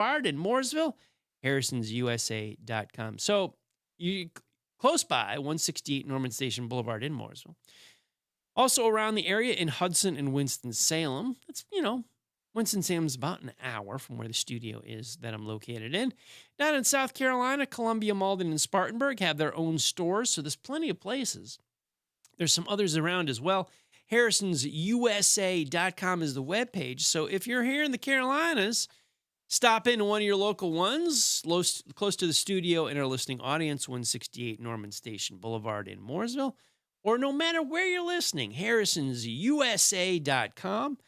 Boulevard in Mooresville, harrisonsusa.com. So you close by 168 Norman Station Boulevard in Mooresville. Also around the area in Hudson and Winston-Salem. That's, Winston-Salem's about an hour from where the studio is that I'm located in. Down in South Carolina, Columbia, Malden, and Spartanburg have their own stores, so there's plenty of places. There's some others around as well. harrisonsusa.com is the webpage. So if you're here in the Carolinas, stop into one of your local ones, close to the studio and our listening audience, 168 Norman Station Boulevard in Mooresville. Or no matter where you're listening, harrisonsusa.com.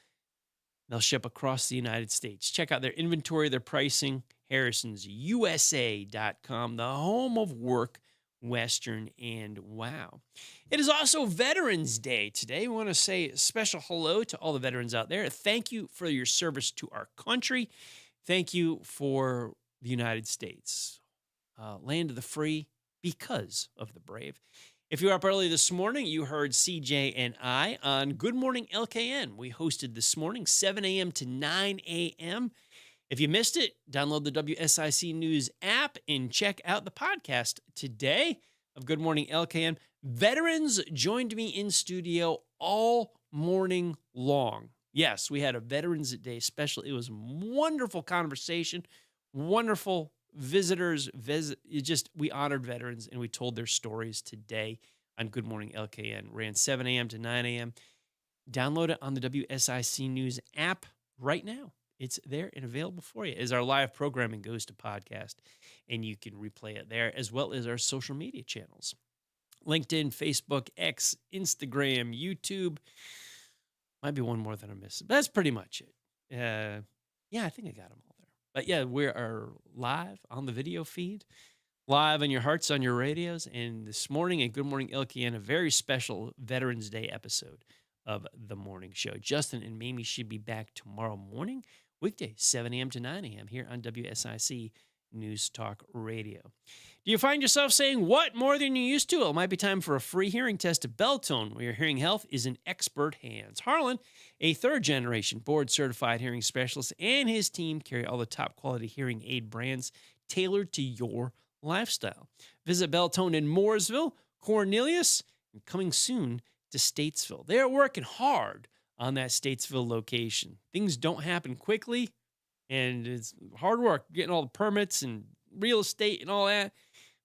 They'll ship across the United States. Check out their inventory, their pricing, harrisonsusa.com, the home of work, Western, and wow. It is also Veterans Day today. We want to say a special hello to all the veterans out there. Thank you for your service to our country. Thank you for the United States, land of the free, because of the brave. If you were up early this morning, you heard CJ and I on Good Morning LKN. We hosted this morning, 7 a.m. to 9 a.m. If you missed it, download the WSIC News app and check out the podcast today of Good Morning LKN. Veterans joined me in studio all morning long. Yes, we had a Veterans Day special. It was a wonderful conversation, wonderful visitors. We honored veterans and we told their stories today on Good Morning LKN. Ran 7 a.m. to 9 a.m. Download it on the WSIC News app right now. It's there and available for you as our live programming goes to podcast, and you can replay it there, as well as our social media channels. LinkedIn, Facebook, X, Instagram, YouTube. Might be one more that I missed. But that's pretty much it. I think I got them all there. But yeah, we are live on the video feed, live on your hearts, on your radios. And this morning at Good Morning LKN, a very special Veterans Day episode of The Morning Show. Justin and Mamie should be back tomorrow morning, weekday, 7 a.m. to 9 a.m. here on WSIC News Talk Radio. Do you find yourself saying what more than you used to? Well, it might be time for a free hearing test of Beltone, where your hearing health is in expert hands. Harlan, a third-generation board-certified hearing specialist, and his team carry all the top-quality hearing aid brands tailored to your lifestyle. Visit Beltone in Mooresville, Cornelius, and coming soon to Statesville. They're working hard on that Statesville location. Things don't happen quickly, and it's hard work getting all the permits and real estate and all that.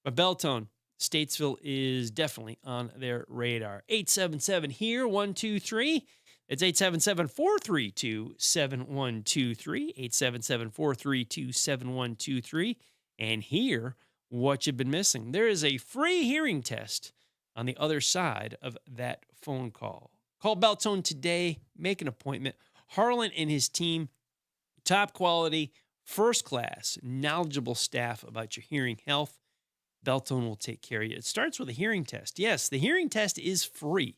But Beltone, Statesville is definitely on their radar. 877-HERE-123. It's 877-432-7123. 877-432-7123. And hear what you've been missing. There is a free hearing test on the other side of that phone call. Call Beltone today. Make an appointment. Harlan and his team, top quality, first class, knowledgeable staff about your hearing health. Beltone will take care of you. It starts with a hearing test. Yes, the hearing test is free,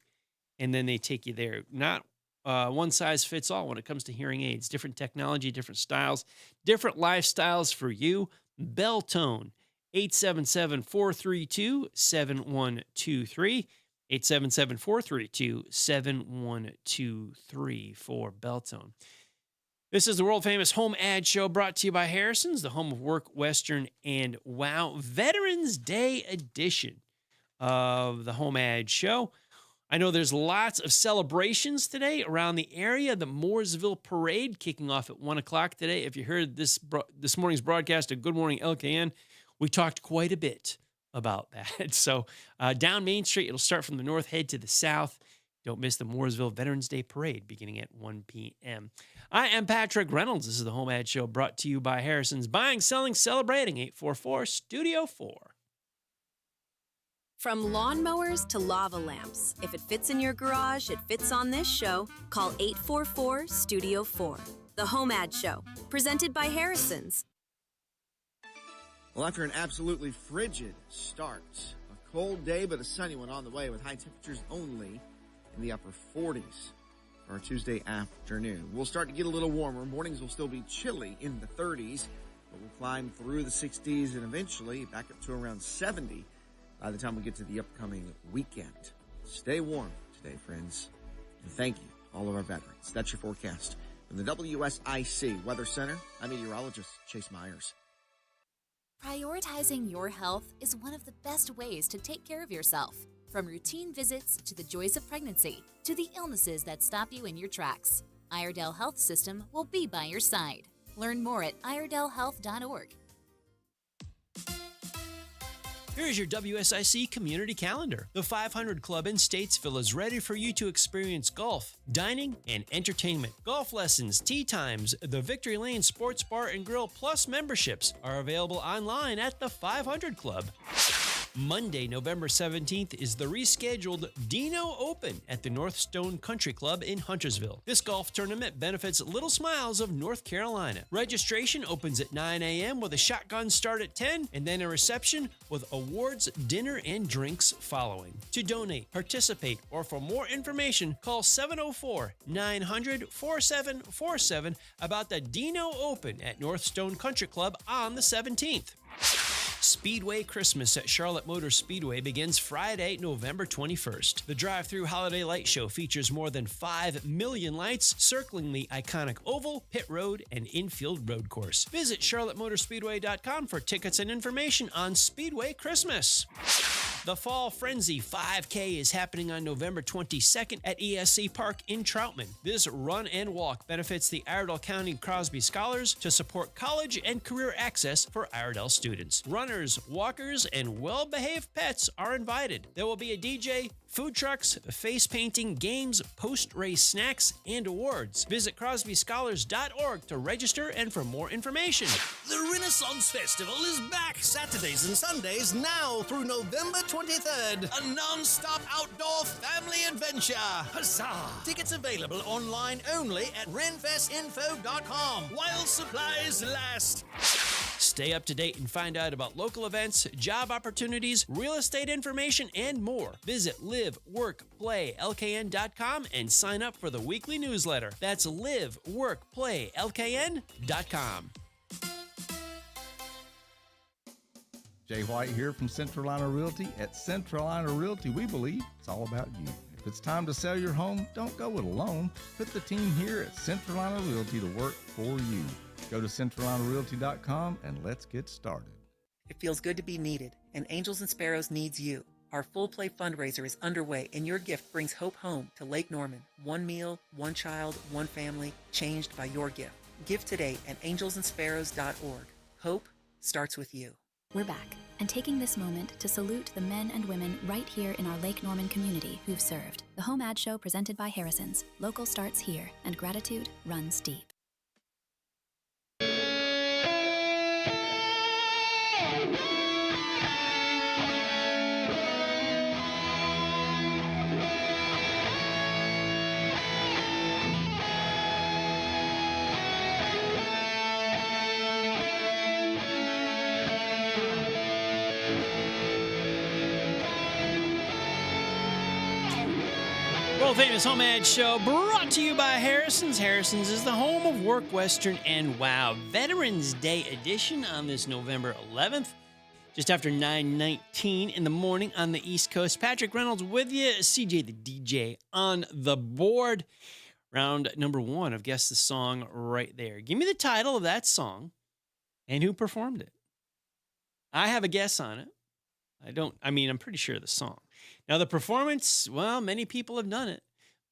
and then they take you there. Not one size fits all when it comes to hearing aids. Different technology, different styles, different lifestyles for you. Beltone, 877-432-7123. 877-432-7123 for Beltone. This is the world-famous HomeAd Show, brought to you by Harrison's, the home of work, Western, and wow. Veterans Day edition of the HomeAd Show. I know there's lots of celebrations today around the area. The Mooresville Parade kicking off at 1 o'clock today. If you heard this morning's broadcast of Good Morning LKN, we talked quite a bit about that. So down Main Street, it'll start from the north, head to the south. Don't miss the Mooresville Veterans Day Parade beginning at 1 p.m. I am Patrick Reynolds. This is the HomeAd Show, brought to you by Harrison's. Buying, selling, celebrating. 844-STUDIO-4. From lawnmowers to lava lamps, if it fits in your garage, it fits on this show. Call 844-STUDIO-4. The HomeAd Show, presented by Harrison's. Well, after an absolutely frigid start, a cold day but a sunny one on the way, with high temperatures only in the upper 40s for our Tuesday afternoon. We'll start to get a little warmer. Mornings will still be chilly in the 30s, but we'll climb through the 60s and eventually back up to around 70 by the time we get to the upcoming weekend. Stay warm today, friends, and thank you, all of our veterans. That's your forecast From the WSIC Weather Center, I'm meteorologist Chase Myers. Prioritizing your health is one of the best ways to take care of yourself. From routine visits to the joys of pregnancy to the illnesses that stop you in your tracks, Iredell Health System will be by your side. Learn more at iredellhealth.org. Here's your WSIC community calendar. The 500 Club in Statesville is ready for you to experience golf, dining, and entertainment. Golf lessons, tea times, the Victory Lane Sports Bar and Grill Plus memberships are available online at the 500 Club. Monday, November 17th is the rescheduled Dino Open at the North Stone Country Club in Huntersville. This golf tournament benefits Little Smiles of North Carolina. Registration opens at 9 a.m. with a shotgun start at 10 and then a reception with awards, dinner, and drinks following. To donate, participate, or for more information, call 704-900-4747 about the Dino Open at North Stone Country Club on the 17th. Speedway Christmas at Charlotte Motor Speedway begins Friday, November 21st. The drive-through holiday light show features more than 5 million lights circling the iconic oval, pit road, and infield road course. Visit charlottemotorspeedway.com for tickets and information on Speedway Christmas. The Fall Frenzy 5K is happening on November 22nd at ESC Park in Troutman. This run and walk benefits the Iredell County Crosby Scholars to support college and career access for Iredell students. Runners, walkers, and well-behaved pets are invited. There will be a DJ, food trucks, face painting, games, post-race snacks, and awards. Visit crosbyscholars.org to register and for more information. The Renaissance Festival is back Saturdays and Sundays now through November 23rd. A non-stop outdoor family adventure. Huzzah! Tickets available online only at renfestinfo.com while supplies last. Stay up to date and find out about local events, job opportunities, real estate information, and more. Visit liveworkplaylkn.com and sign up for the weekly newsletter. That's liveworkplaylkn.com. Jay White here from Centralina Realty. At Centralina Realty, we believe it's all about you. If it's time to sell your home, don't go it alone. Put the team here at Centralina Realty to work for you. Go to centralinarealty.com and let's get started. It feels good to be needed, and Angels and Sparrows needs you. Our full play fundraiser is underway, and your gift brings hope home to Lake Norman. One meal, one child, one family, changed by your gift. Give today at angelsandsparrows.org. Hope starts with you. We're back and taking this moment to salute the men and women right here in our Lake Norman community who've served. The HomeAd Show presented by Harrison's. Local starts here, and gratitude runs deep. World-famous HomeAd Show brought to you by Harrison's. Harrison's is the home of work, Western, and wow. Veterans Day edition on this November 11th, just after 9:19 in the morning on the East Coast. Patrick Reynolds with you, CJ the DJ on the board. Round number one of Guess the Song right there. Give me the title of that song and who performed it. I have a guess on it. I'm pretty sure of the song. Now, the performance, well, many people have done it,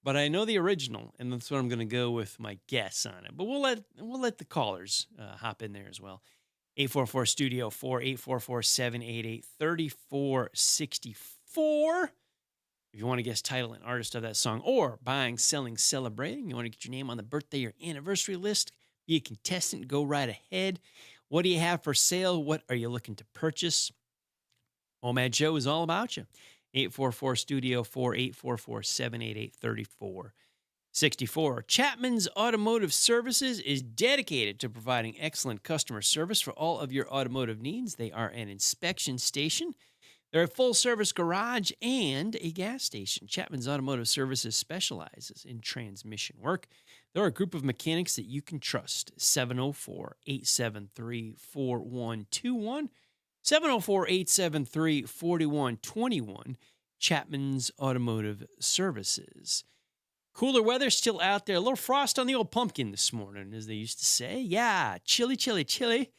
but I know the original, and that's what I'm going to go with my guess on it. But we'll let the callers hop in there as well. 844-STUDIO-4, 844-788-3464. If you want to guess title and artist of that song, or buying, selling, celebrating, you want to get your name on the birthday or anniversary list, be a contestant, go right ahead. What do you have for sale? What are you looking to purchase? HomeAd Show is all about you. 844-STUDIO-4, 844-788-3464. Chapman's Automotive Services is dedicated to providing excellent customer service for all of your automotive needs. They are an inspection station. They're a full-service garage and a gas station. Chapman's Automotive Services specializes in transmission work. They're a group of mechanics that you can trust. 704-873-4121. 704-873-4121, Chapman's Automotive Services. Cooler weather still out there. A little frost on the old pumpkin this morning, as they used to say. Yeah, chilly, chilly, chilly.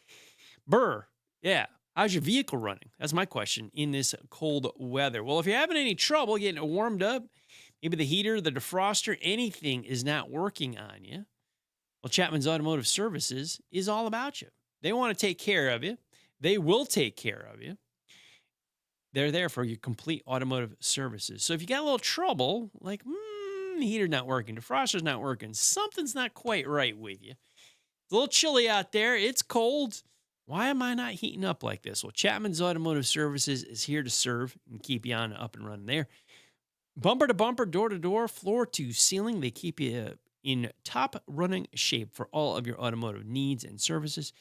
Burr, yeah. How's your vehicle running? That's my question in this cold weather. Well, if you're having any trouble getting it warmed up, maybe the heater, the defroster, anything is not working on you, well, Chapman's Automotive Services is all about you. They want to take care of you. They will take care of you. They're there for your complete automotive services. So if you got a little trouble, like, the heater's not working, defroster's not working, something's not quite right with you. It's a little chilly out there. It's cold. Why am I not heating up like this? Well, Chapman's Automotive Services is here to serve and keep you on up and running there. Bumper to bumper, door to door, floor to ceiling, they keep you in top running shape for all of your automotive needs and services.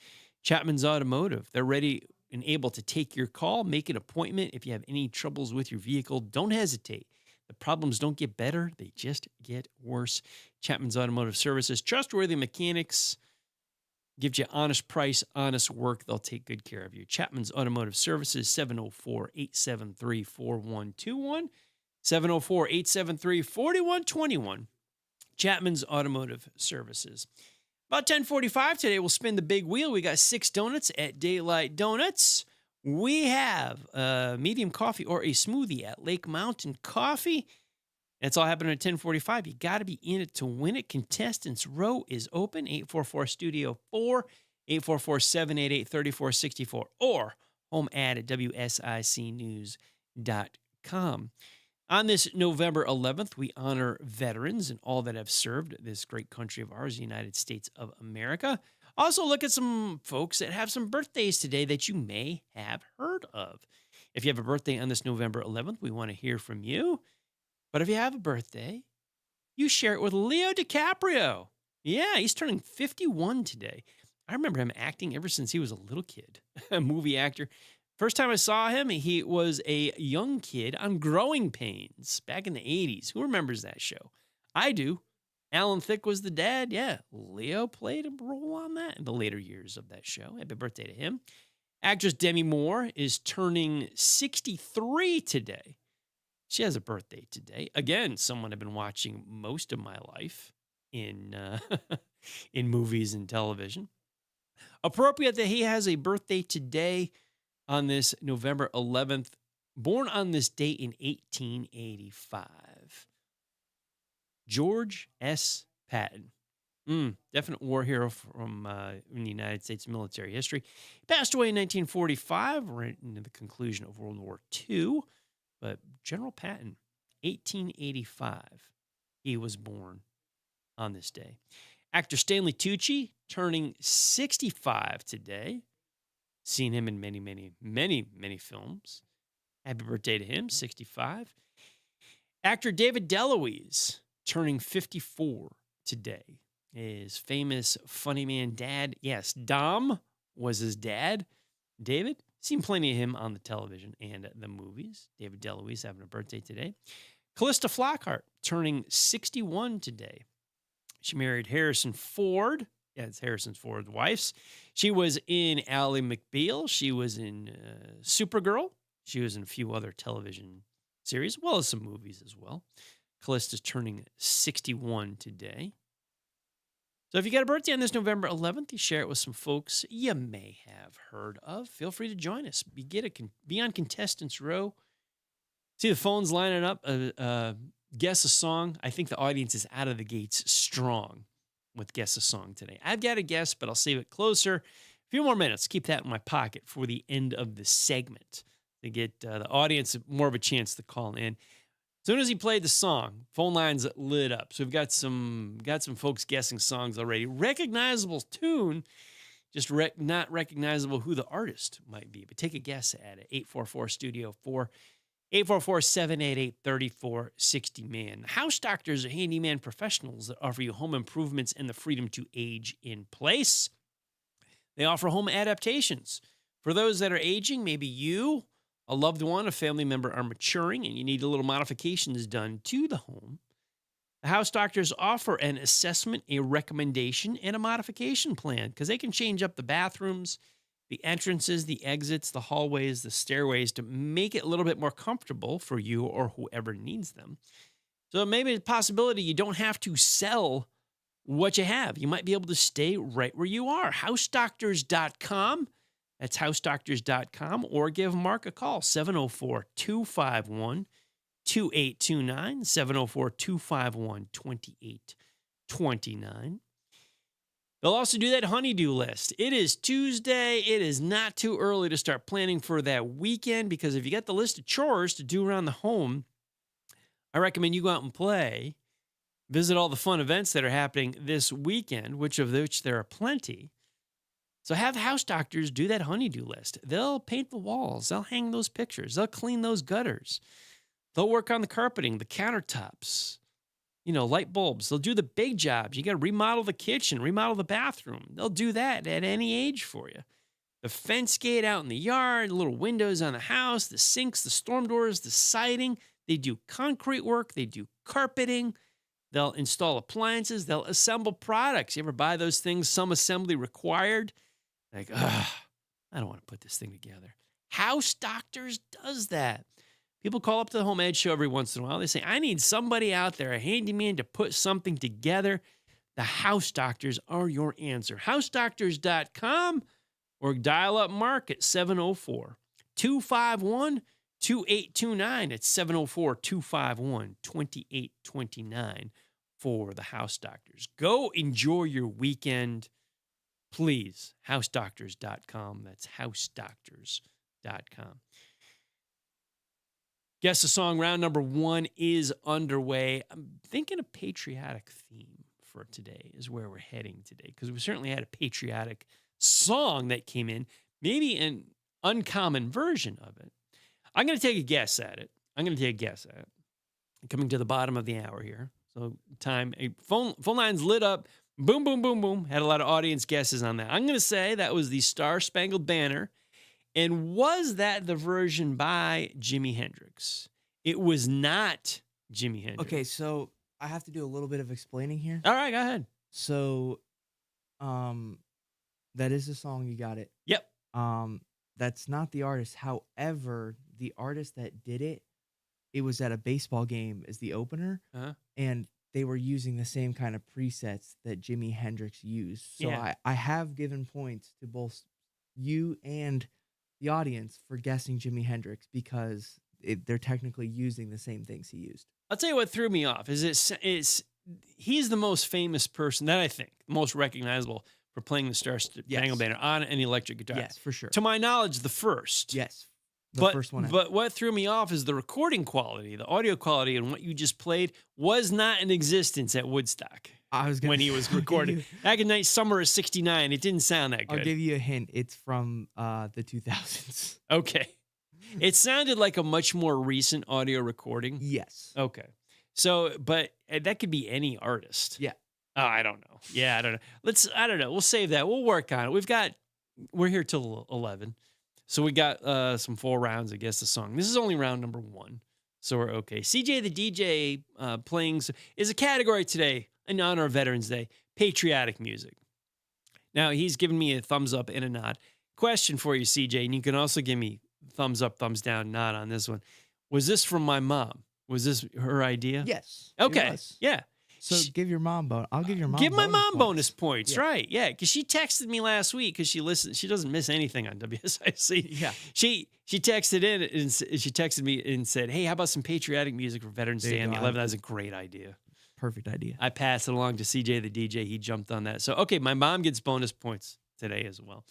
Chapman's Automotive, they're ready and able to take your call, make an appointment. If you have any troubles with your vehicle, don't hesitate. The problems don't get better, they just get worse. Chapman's Automotive Services, trustworthy mechanics, gives you honest price, honest work. They'll take good care of you. Chapman's Automotive Services, 704-873-4121, 704-873-4121. Chapman's Automotive Services. About 10:45 today, we'll spin the big wheel. We got 6 donuts at Daylight Donuts. We have a medium coffee or a smoothie at Lake Mountain Coffee. That's all happening at 10:45. You got to be in it to win it. Contestants Row is open, 844-STUDIO-4, 844-788-3464, or HomeAd at WSICnews.com. On this November 11th, we honor veterans and all that have served this great country of ours, the United States of America. Also, look at some folks that have some birthdays today that you may have heard of. If you have a birthday on this November 11th, we want to hear from you. But if you have a birthday, you share it with Leo DiCaprio. Yeah, he's turning 51 today. I remember him acting ever since he was a little kid, a movie actor. First time I saw him, he was a young kid on Growing Pains back in the 80s. Who remembers that show? I do. Alan Thicke was the dad. Yeah, Leo played a role on that in the later years of that show. Happy birthday to him. Actress Demi Moore is turning 63 today. She has a birthday today. Again, someone I've been watching most of my life in movies and television. Appropriate that he has a birthday today on this November 11th, born on this date in 1885. George S. Patton. Definite war hero from in the United States military history. He passed away in 1945, right into the conclusion of World War II. But General Patton, 1885, he was born on this day. Actor Stanley Tucci, turning 65 today. Seen him in many, many, many, many films. Happy birthday to him, 65. Actor David DeLuise, turning 54 today. His famous funny man dad. Yes, Dom was his dad. David, seen plenty of him on the television and the movies. David DeLuise having a birthday today. Callista Flockhart, turning 61 today. She married Harrison Ford. Yeah, it's Harrison Ford's wife. She was in Ally McBeal. She was in Supergirl. She was in a few other television series, as well as some movies as well. Callista's turning 61 today. So if you got a birthday on this November 11th, you share it with some folks you may have heard of. Feel free to join us. Be on Contestants Row. See the phones lining up. Guess a song. I think the audience is out of the gates strong with Guess a Song today. I've got a guess, but I'll save it closer. A few more minutes. Keep that in my pocket for the end of the segment to get the audience more of a chance to call in. As soon as he played the song, phone lines lit up. So we've got some folks guessing songs already. Recognizable tune, just not recognizable who the artist might be. But take a guess at it. 844-STUDIO-4, 844-788-3460. Man, house doctors are handyman professionals that offer you home improvements and the freedom to age in place. They offer home adaptations. For those that are aging, maybe you, a loved one, a family member are maturing and you need a little modifications done to the home. The house doctors offer an assessment, a recommendation, and a modification plan because they can change up the bathrooms, the entrances, the exits, the hallways, the stairways to make it a little bit more comfortable for you or whoever needs them. So maybe a possibility you don't have to sell what you have. You might be able to stay right where you are. HouseDoctors.com. That's HouseDoctors.com. Or give Mark a call, 704-251-2829, 704-251-2829. They'll also do that honeydew list. It is Tuesday. It is not too early to start planning for that weekend, because if you got the list of chores to do around the home, I recommend you go out and play. Visit all the fun events that are happening this weekend, which there are plenty. So have the house doctors do that honeydew list. They'll paint the walls. They'll hang those pictures. They'll clean those gutters. They'll work on the carpeting, the countertops, light bulbs. They'll do the big jobs. You got to remodel the kitchen, remodel the bathroom. They'll do that at any age for you. The fence gate out in the yard, the little windows on the house, the sinks, the storm doors, the siding. They do concrete work. They do carpeting. They'll install appliances. They'll assemble products. You ever buy those things, some assembly required? Like, I don't want to put this thing together. House Doctors does that. People call up to the HomeAd Show every once in a while. They say, I need somebody out there, a handyman, to put something together. The House Doctors are your answer. HouseDoctors.com, or dial up Mark at 704-251-2829. It's 704-251-2829 for the House Doctors. Go enjoy your weekend, please. HouseDoctors.com. That's HouseDoctors.com. Guess the song round number 1 is underway. I'm thinking a patriotic theme for today is where we're heading today, because we certainly had a patriotic song that came in, maybe an uncommon version of it. I'm going to take a guess at it. Coming to the bottom of the hour here. So phone lines lit up. Boom, boom, boom, boom. Had a lot of audience guesses on that. I'm going to say that was the Star Spangled Banner. And was that the version by Jimi Hendrix? It was not Jimi Hendrix. Okay, so I have to do a little bit of explaining here. All right, go ahead. So, that is the song. You got it. Yep. That's not the artist. However, the artist that did it, it was at a baseball game as the opener, and they were using the same kind of presets that Jimi Hendrix used. So Yeah. I have given points to both you and the audience for guessing Jimi Hendrix, because they're technically using the same things he used. I'll tell you what threw me off is he's the most famous person that I think, most recognizable for playing the Star Spangled Banner on an electric guitar. Yes, for sure. To my knowledge, the first. Yes. The first one. But what threw me off is the recording quality, the audio quality, and what you just played was not in existence at Woodstock. When he was recording. Back in summer of '69, it didn't sound that good. I'll give you a hint. It's from the 2000s. Okay. It sounded like a much more recent audio recording. Yes. Okay. So, but that could be any artist. Yeah. Oh, I don't know. Yeah, I don't know. I don't know. We'll save that. We'll work on it. We're here till 11. So we got some full rounds, I guess, the song. This is only round number 1. So we're okay. CJ the DJ playing is a category today in honor of Veterans Day, patriotic music. Now, he's giving me a thumbs up and a nod. Question for you, CJ, and you can also give me thumbs up, thumbs down, nod on this one. Was this from my mom? Was this her idea? Yes. Okay. Yeah. So give your mom bonus. I'll give your mom. Give my mom points. bonus points, yeah. Right? Yeah, because she texted me last week because she listens. She doesn't miss anything on WSIC. Yeah. She texted in and she texted me and said, "Hey, how about some patriotic music for Veterans Day on the 11th?" That was a great idea. Perfect idea. I passed it along to CJ the DJ. He jumped on that. So okay, my mom gets bonus points today as well.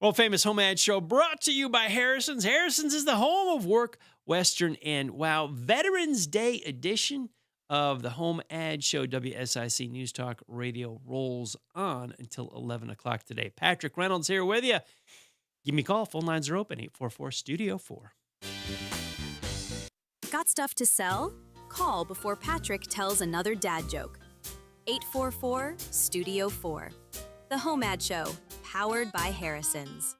World famous HomeAd Show brought to you by Harrison's. Harrison's is the home of work, Western, and wow, Veterans Day edition of the HomeAd Show. WSIC News Talk Radio rolls on until 11 o'clock today. Patrick Reynolds here with you. Give me a call. Phone lines are open, 844-STUDIO-4. Got stuff to sell? Call before Patrick tells another dad joke. 844-STUDIO-4. The HomeAd Show, powered by Harrison's.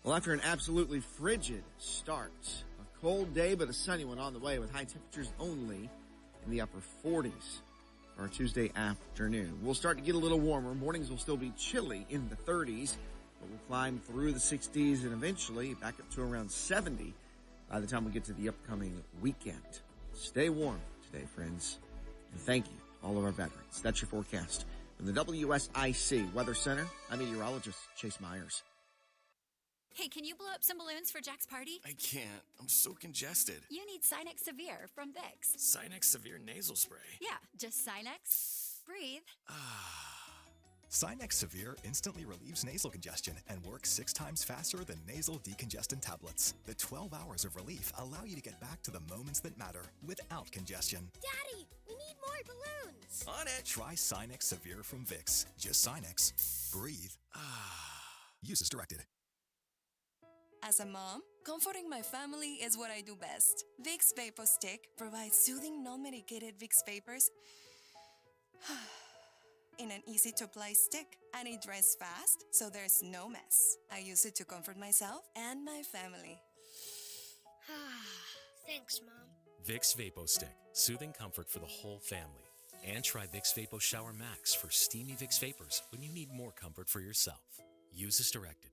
Well, after an absolutely frigid start, a cold day but a sunny one on the way with high temperatures only in the upper 40s for our Tuesday afternoon. We'll start to get a little warmer. Mornings will still be chilly in the 30s, but we'll climb through the 60s and eventually back up to around 70 by the time we get to the upcoming weekend. Stay warm today, friends. And thank you, all of our veterans. That's your forecast. From the WSIC Weather Center, I'm meteorologist Chase Myers. Hey, can you blow up some balloons for Jack's party? I can't. I'm so congested. You need Sinex Severe from Vicks. Sinex Severe Nasal Spray. Yeah, just Sinex. Breathe. Sinex Severe instantly relieves nasal congestion and works 6 times faster than nasal decongestant tablets. The 12 hours of relief allow you to get back to the moments that matter without congestion. Daddy, we need more balloons. On it. Try Sinex Severe from Vicks. Just Sinex. Breathe. Use as directed. As a mom, comforting my family is what I do best. Vicks Vapor Stick provides soothing, non-medicated Vicks vapors in an easy-to-apply stick, and it dries fast, so there's no mess. I use it to comfort myself and my family. Thanks, Mom. Vicks Vapo Stick, soothing comfort for the whole family. And try Vicks Vapo Shower Max for steamy Vicks Vapors when you need more comfort for yourself. Use as directed.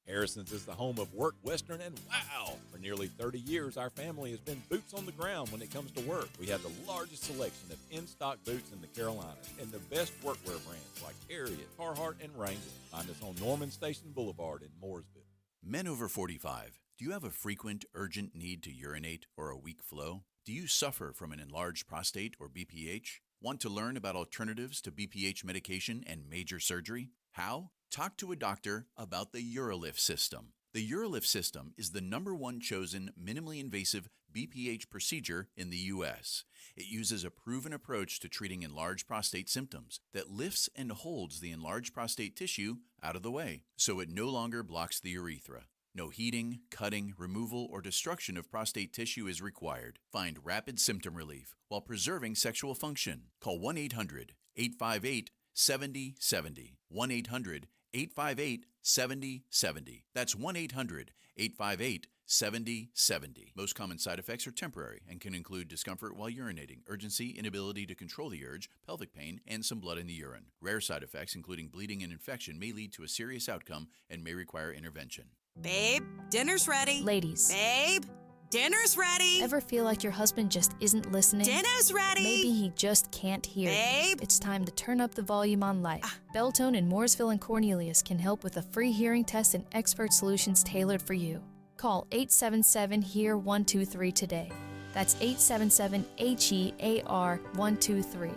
Harrison's is the home of work, Western, and wow! For nearly 30 years, our family has been boots on the ground when it comes to work. We have the largest selection of in-stock boots in the Carolinas and the best workwear brands like Harriet, Carhartt, and Wrangler. Find us on Norman Station Boulevard in Mooresville. Men over 45, do you have a frequent, urgent need to urinate or a weak flow? Do you suffer from an enlarged prostate or BPH? Want to learn about alternatives to BPH medication and major surgery? How? Talk to a doctor about the UroLift system. The UroLift system is the #1 chosen minimally invasive BPH procedure in the U.S. It uses a proven approach to treating enlarged prostate symptoms that lifts and holds the enlarged prostate tissue out of the way, so it no longer blocks the urethra. No heating, cutting, removal, or destruction of prostate tissue is required. Find rapid symptom relief while preserving sexual function. Call 1-800-858-7070. 1-800-858-7070. That's 1-800-858-7070. Most common side effects are temporary and can include discomfort while urinating, urgency, inability to control the urge, pelvic pain, and some blood in the urine. Rare side effects, including bleeding and infection, may lead to a serious outcome and may require intervention. Babe, dinner's ready. Ladies. Babe, dinner's ready. Ever feel like your husband just isn't listening? Dinner's ready. Maybe he just can't hear. Babe. It's time to turn up the volume on life. Beltone in Mooresville and Cornelius can help with a free hearing test and expert solutions tailored for you. Call 877-HEAR-123 today. That's 877-HEAR-123.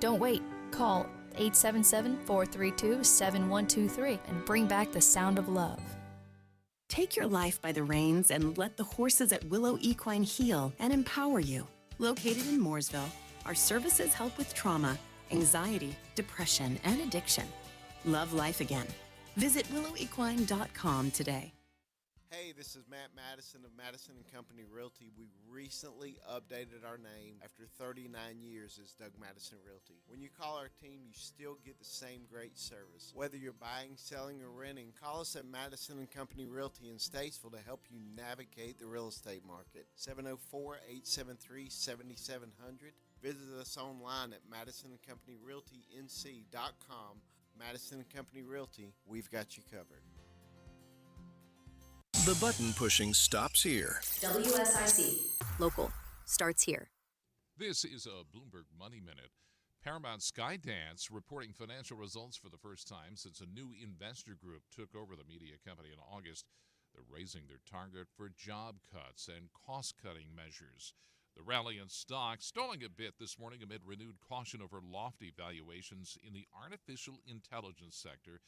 Don't wait. Call 877-432-7123 and bring back the sound of love. Take your life by the reins and let the horses at Willow Equine heal and empower you. Located in Mooresville, our services help with trauma, anxiety, depression, and addiction. Love life again. Visit willowequine.com today. Hey, this is Matt Madison of Madison & Company Realty. We recently updated our name after 39 years as Doug Madison Realty. When you call our team, you still get the same great service. Whether you're buying, selling, or renting, call us at Madison & Company Realty in Statesville to help you navigate the real estate market. 704-873-7700. Visit us online at MadisonandCompanyRealtyNC.com. Madison & Company Realty, we've got you covered. The button pushing stops here. WSIC. Local starts here. This is a Bloomberg Money Minute. Paramount Skydance reporting financial results for the first time since a new investor group took over the media company in August. They're raising their target for job cuts and cost-cutting measures. The rally in stocks stalling a bit this morning amid renewed caution over lofty valuations in the artificial intelligence sector.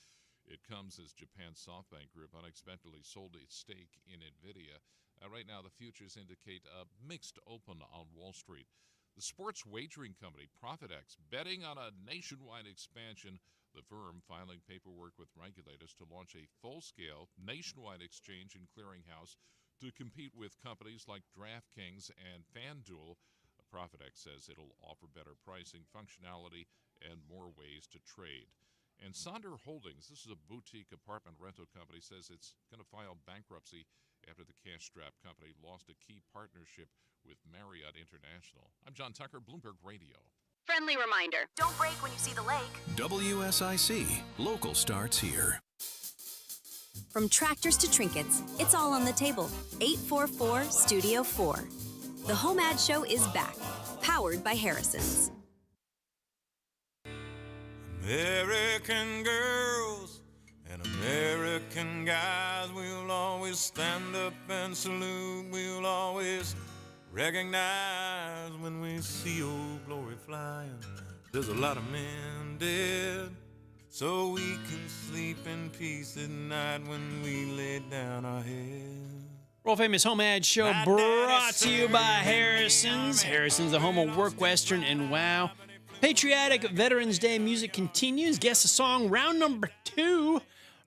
It comes as Japan's SoftBank Group unexpectedly sold its stake in NVIDIA. Right now, the futures indicate a mixed open on Wall Street. The sports wagering company ProfitX betting on a nationwide expansion. The firm filing paperwork with regulators to launch a full-scale nationwide exchange and clearinghouse to compete with companies like DraftKings and FanDuel. ProfitX says it'll offer better pricing, functionality, and more ways to trade. And Sonder Holdings, this is a boutique apartment rental company, says it's going to file bankruptcy after the cash-strapped company lost a key partnership with Marriott International. I'm John Tucker, Bloomberg Radio. Friendly reminder, don't break when you see the lake. WSIC. Local starts here. From tractors to trinkets, it's all on the table. 844 Studio 4. The HomeAd Show is back, powered by Harrison's. American girls and American guys, we'll always stand up and salute. We'll always recognize when we see old glory flying. There's a lot of men dead, so we can sleep in peace at night when we lay down our heads. World famous HomeAd Show brought to you by Harrison's. Harrison's, the home of work, western, and wow. Patriotic Veterans Day music continues. Guess the song, round number 2,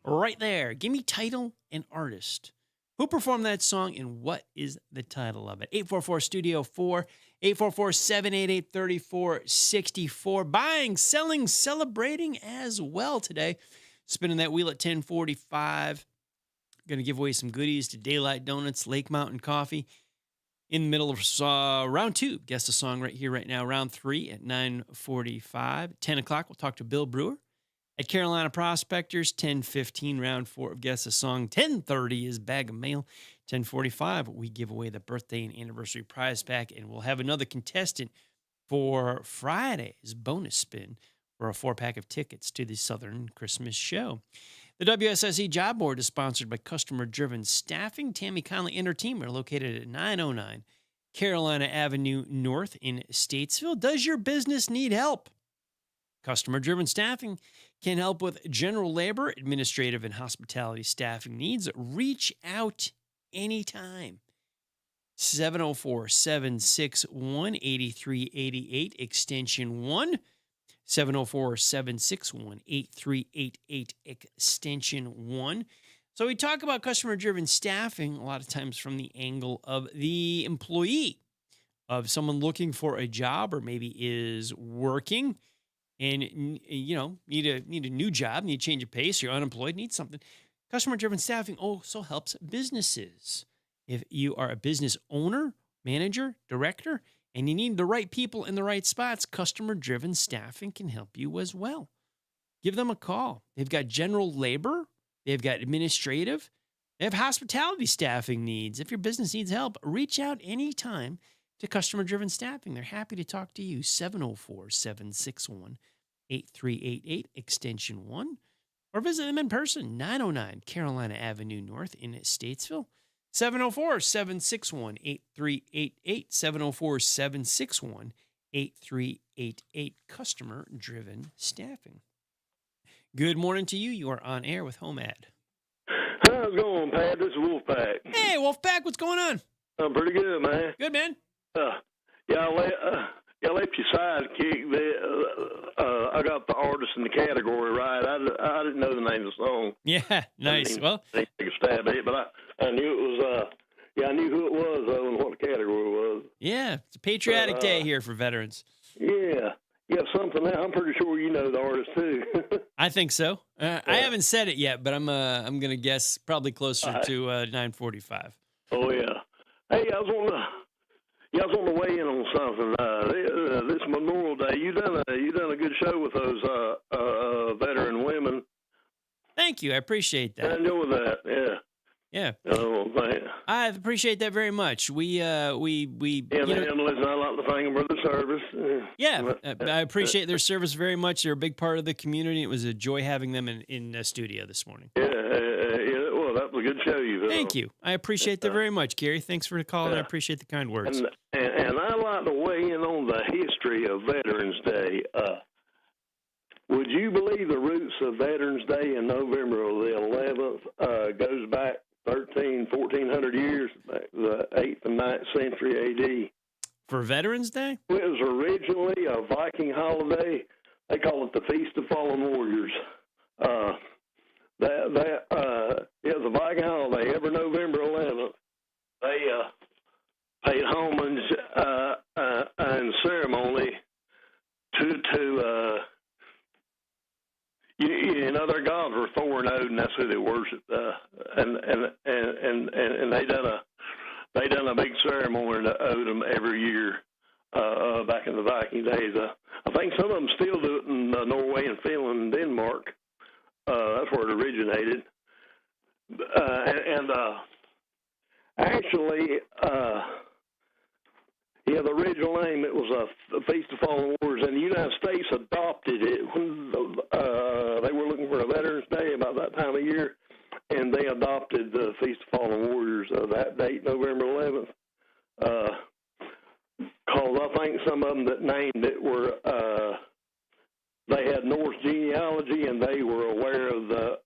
right there. Give me title and artist. Who performed that song and what is the title of it? 844-STUDIO-4, 844-788-3464. Buying, selling, celebrating as well today. Spinning that wheel at 1045. Going to give away some goodies to Daylight Donuts, Lake Mountain Coffee. In the middle of round 2, guess the song right here, right now. Round 3 at 9:45. 10 o'clock, we'll talk to Bill Brewer. At Carolina Prospectors, 10:15, round 4 of Guess the Song. 10:30 is Bag of Mail. 10:45, we give away the birthday and anniversary prize pack, and we'll have another contestant for Friday's bonus spin for a 4-pack of tickets to the Southern Christmas Show. The WSSE Job Board is sponsored by Customer Driven Staffing. Tammy Conley and her team are located at 909 Carolina Avenue North in Statesville. Does your business need help? Customer Driven Staffing can help with general labor, administrative, and hospitality staffing needs. Reach out anytime. 704-761-8388, extension 1. 704-761-8388, extension 1. So we talk about customer-driven staffing a lot of times from the angle of the employee, of someone looking for a job or maybe is working and, you know, need a new job, need a change of pace, you're unemployed, need something. Customer-driven staffing also helps businesses. If you are a business owner, manager, director, and you need the right people in the right spots, customer-driven staffing can help you as well. Give them a call. They've got general labor. They've got administrative. They have hospitality staffing needs. If your business needs help, reach out anytime to customer-driven staffing. They're happy to talk to you. 704-761-8388, extension 1. Or visit them in person, 909 Carolina Avenue North in Statesville. 704-761-8388, 704-761-8388, customer-driven staffing. Good morning to you. You are on air with HomeAd. How's it going, Pat? This is Wolfpack. Hey, Wolfpack, what's going on? I'm pretty good, man. Good, man. Y'all let your sidekick. I got the artist in the category right. I didn't know the name of the song. Yeah, nice. I didn't take a stab at it, but I knew it was. I knew who it was, though, and what the category was. Yeah, it's a patriotic day here for veterans. Yeah, something else. I'm pretty sure you know the artist too. I think so. I haven't said it yet, but I'm gonna guess probably closer to 9:45. Oh yeah. Hey, I was on the way in on something. This Memorial Day, you done a good show with those veteran women. Thank you. I appreciate that. I enjoy that. Yeah. Yeah. Oh, man. I appreciate that very much. Yeah, the Hamlets, I like to thank them for the service. Yeah, I appreciate their service very much. They're a big part of the community. It was a joy having them in the studio this morning. Yeah, well, that was a good show you. Thank you. I appreciate that very much, Gary. Thanks for the call, and I appreciate the kind words. And I like to weigh in on the history of Veterans Day. Would you believe the roots of Veterans Day in November of the 11th goes back 1,400 years, back to the 8th and 9th century A.D.? For Veterans Day? It was originally a Viking holiday. They call it the Feast of Fallen Warriors. It was a Viking holiday. Every November 11th, they paid homage and ceremony to their gods were Thor and Odin. That's who they worshipped, and they done a big ceremony to Odin every year back in the Viking days. I think some of them still do it in Norway and Finland and Denmark. That's where it originated. Actually, Yeah, the original name, it was a Feast of Fallen Warriors, and the United States adopted it when they were looking for a Veterans Day about that time of year, and they adopted the Feast of Fallen Warriors that date, November 11th. Because I think some of them that named it were, they had Norse genealogy, and they were aware of the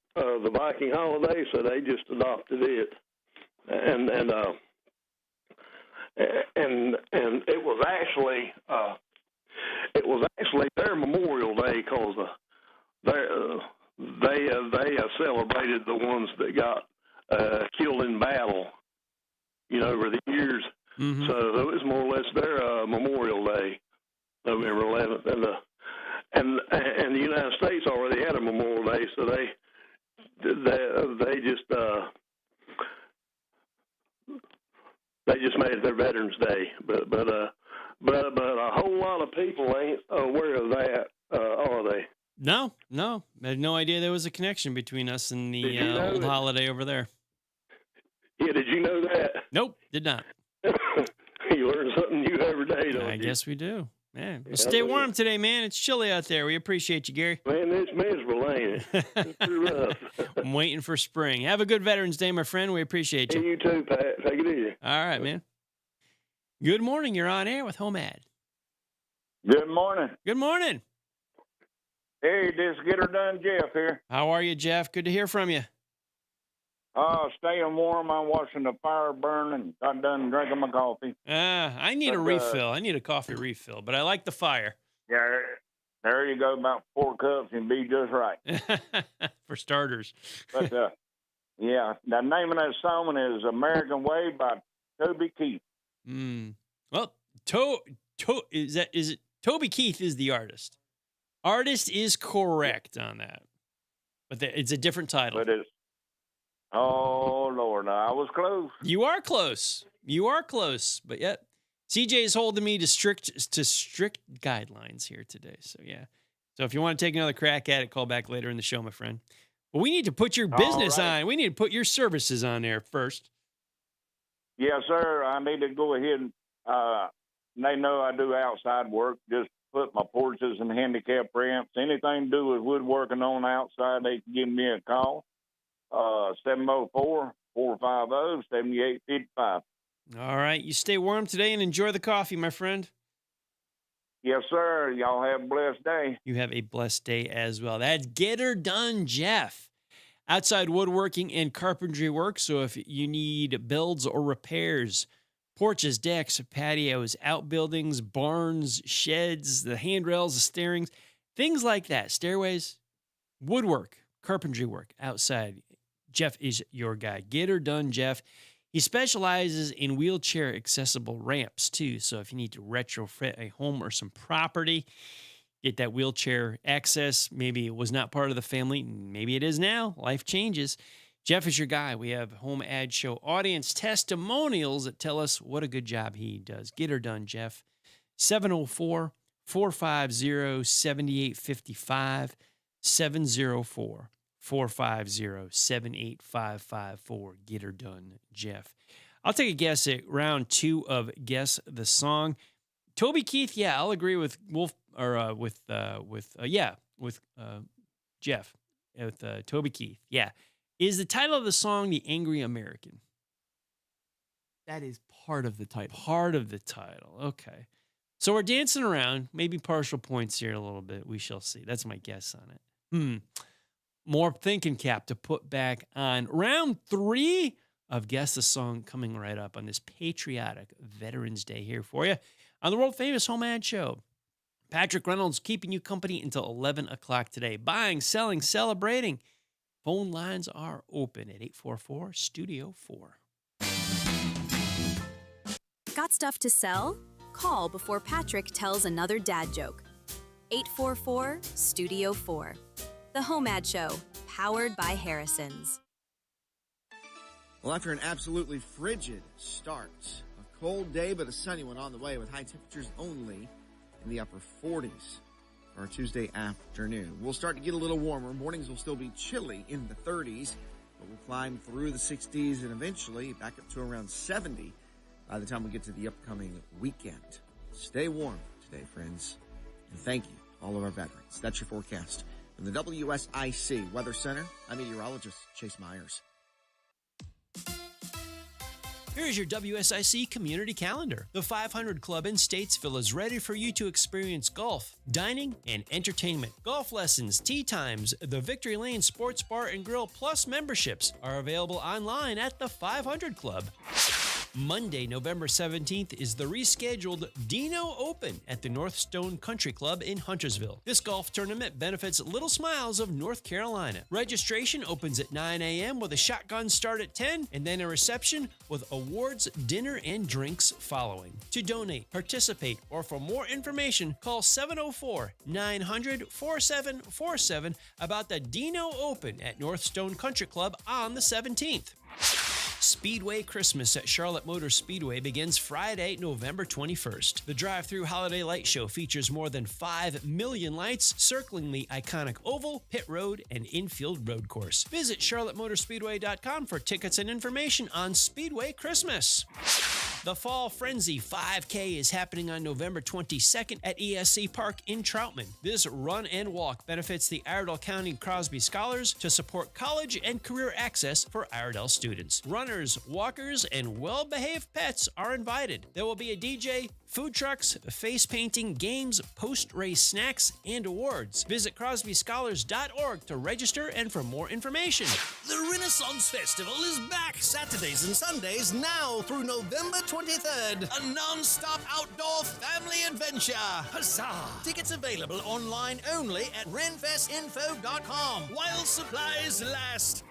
Viking holiday, so they just adopted it. And it was actually their Memorial Day because they celebrated the ones that got killed in battle, over the years. Mm-hmm. So it was more or less their Memorial Day, November 11th, and the United States already had a Memorial Day, so they just made it their Veterans Day, but a whole lot of people ain't aware of that, are they? No, I had no idea there was a connection between us and the old holiday over there. Yeah, did you know that? Nope, did not. You learn something new every day, don't you? I guess we do. Man, well, stay warm today, man. It's chilly out there. We appreciate you, Gary. Man, it's miserable, ain't it? It's pretty rough. I'm waiting for spring. Have a good Veterans Day, my friend. We appreciate you. Hey, you too, Pat. Take it easy. All right, man. Good morning. You're on air with HomeAd. Good morning. Good morning. Hey, this Get Her Done Jeff here. How are you, Jeff? Good to hear from you. Staying warm. I'm watching the fire burn and got done drinking my coffee. I need a refill. I need a coffee refill, but I like the fire. Yeah, there you go. About 4 cups and be just right. For starters. But, yeah, the name of that song is American Way by Toby Keith. Well, is it Toby Keith is the artist. Artist is correct on that. But it's a different title. But it's, oh, Lord, I was close. You are close. But yet, CJ is holding me to strict guidelines here today. So, yeah. So if you want to take another crack at it, call back later in the show, my friend. But we need to put your business on. We need to put your services on there first. Yes, sir. I need to go ahead. They know I do outside work. Just put my porches and handicap ramps. Anything to do with woodworking on the outside, they can give me a call. 704-450-7855. All right. You stay warm today and enjoy the coffee, my friend. Yes, sir. Y'all have a blessed day. You have a blessed day as well. That's Get Her Done Jeff. Outside woodworking and carpentry work. So if you need builds or repairs, porches, decks, patios, outbuildings, barns, sheds, the handrails, the steerings, things like that, stairways, woodwork, carpentry work outside, Jeff is your guy. Get Her Done Jeff. He specializes in wheelchair accessible ramps too. So if you need to retrofit a home or some property, get that wheelchair access. Maybe it was not part of the family. Maybe it is now. Life changes. Jeff is your guy. We have HomeAd Show audience testimonials that tell us what a good job he does. Get Her Done, Jeff. 704-450-7855. 704-450-7855 for Get Her Done, Jeff. I'll take a guess at round 2 of Guess the Song. Toby Keith, yeah, I'll agree with Wolf or with Jeff, with Toby Keith. Yeah. Is the title of the song The Angry American? That is part of the title. Part of the title. Okay. So we're dancing around, maybe partial points here a little bit. We shall see. That's my guess on it. More thinking cap to put back on. Round 3 of Guess the Song coming right up on this patriotic Veterans Day here for you on the world-famous HomeAd Show. Patrick Reynolds keeping you company until 11 o'clock today. Buying, selling, celebrating. Phone lines are open at 844-STUDIO-4. Got stuff to sell? Call before Patrick tells another dad joke. 844-STUDIO-4. The HomeAd Show, powered by Harrison's. Well, after an absolutely frigid start, a cold day but a sunny one on the way with high temperatures only in the upper 40s for our Tuesday afternoon. We'll start to get a little warmer. Mornings will still be chilly in the 30s, but we'll climb through the 60s and eventually back up to around 70 by the time we get to the upcoming weekend. Stay warm today, friends. And thank you, all of our veterans. That's your forecast. From the WSIC Weather Center, I'm meteorologist Chase Myers. Here's your WSIC community calendar. The 500 Club in Statesville is ready for you to experience golf, dining, and entertainment. Golf lessons, tea times, the Victory Lane Sports Bar and Grill Plus memberships are available online at the 500 Club. Monday, November 17th is the rescheduled Dino Open at the North Stone Country Club in Huntersville. This golf tournament benefits Little Smiles of North Carolina. Registration opens at 9 a.m. with a shotgun start at 10 and then a reception with awards, dinner, and drinks following. To donate, participate, or for more information, call 704-900-4747 about the Dino Open at North Stone Country Club on the 17th. Speedway Christmas at Charlotte Motor Speedway begins Friday, November 21st. The drive-through holiday light show features more than 5 million lights circling the iconic oval, pit road, and infield road course. Visit charlottemotorspeedway.com for tickets and information on Speedway Christmas. The Fall Frenzy 5K is happening on November 22nd at ESC Park in Troutman. This run and walk benefits the Iredell County Crosby Scholars to support college and career access for Iredell students. Runners, walkers, and well-behaved pets are invited. There will be a DJ, food trucks, face painting, games, post-race snacks, and awards. Visit crosbyscholars.org to register and for more information. The Renaissance Festival is back Saturdays and Sundays now through November 23rd. A non-stop outdoor family adventure. Huzzah! Tickets available online only at renfestinfo.com while supplies last.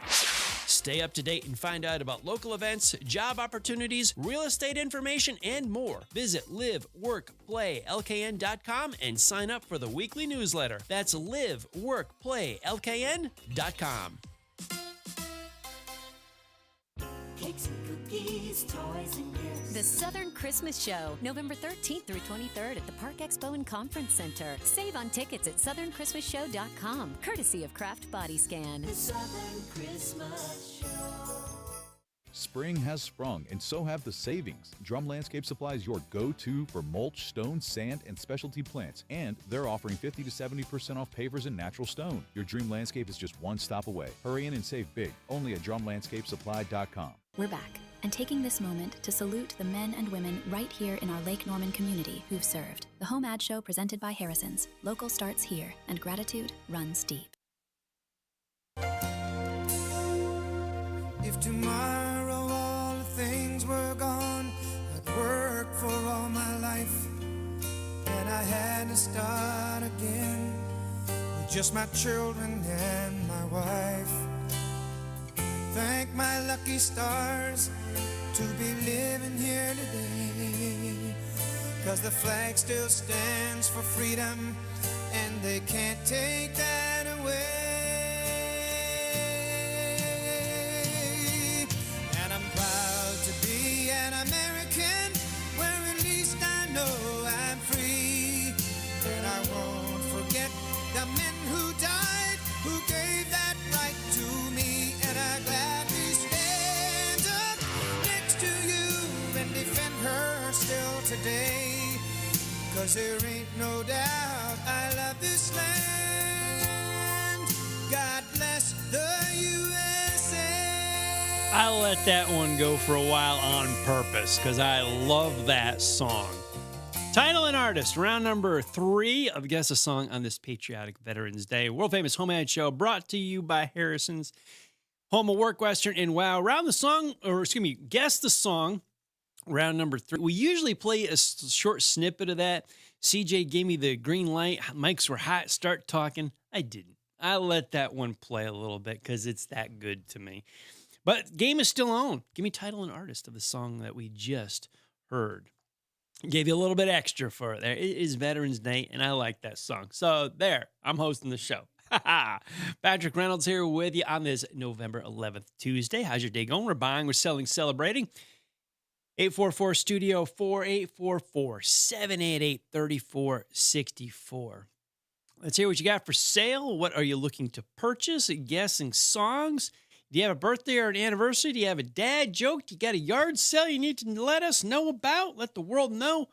Stay up to date and find out about local events, job opportunities, real estate information, and more. Visit liveworkplaylkn.com and sign up for the weekly newsletter. That's liveworkplaylkn.com. Cakes and cookies, toys and gifts. The Southern Christmas Show, November 13th through 23rd at the Park Expo and Conference Center. Save on tickets at southernChristmasShow.com, courtesy of Kraft Body Scan. The Southern Christmas Show. Spring has sprung, and so have the savings. Drum Landscape Supply is your go-to for mulch, stone, sand, and specialty plants. And they're offering 50 to 70% off pavers and natural stone. Your dream landscape is just one stop away. Hurry in and save big, only at drumlandscapesupply.com. We're back and taking this moment to salute the men and women right here in our Lake Norman community who've served. The HomeAd Show presented by Harrison's. Local starts here, and gratitude runs deep. If tomorrow all the things were gone, I'd work for all my life, and I had to start again with just my children and my wife. Thank my lucky stars to be living here today, 'cause the flag still stands for freedom, and they can't take that away. And I'm proud to be an American, where at least I know I'm free. And I won't forget the men who died, who gave that right to me. And I gladly stand up next to you and defend her still today, 'cause there ain't no doubt I love this land. God bless the USA. I let that one go for a while on purpose because I love that song. Title and artist, round number 3 of Guess a Song on this patriotic Veterans Day. World famous HomeAd Show brought to you by Harrison's. Home of Work, Western, and Wow. Guess the song, round number 3. We usually play a short snippet of that. CJ gave me the green light. Mics were hot. Start talking. I didn't. I let that one play a little bit because it's that good to me. But game is still on. Give me title and artist of the song that we just heard. Gave you a little bit extra for it there. It is Veterans Day, and I like that song. So there, I'm hosting the show. Patrick Reynolds here with you on this November 11th, Tuesday. How's your day going? We're buying, we're selling, celebrating. 844-STUDIO-4, 844-788-3464. Let's hear what you got for sale. What are you looking to purchase? Guessing songs. Do you have a birthday or an anniversary? Do you have a dad joke? Do you got a yard sale you need to let us know about? Let the world know.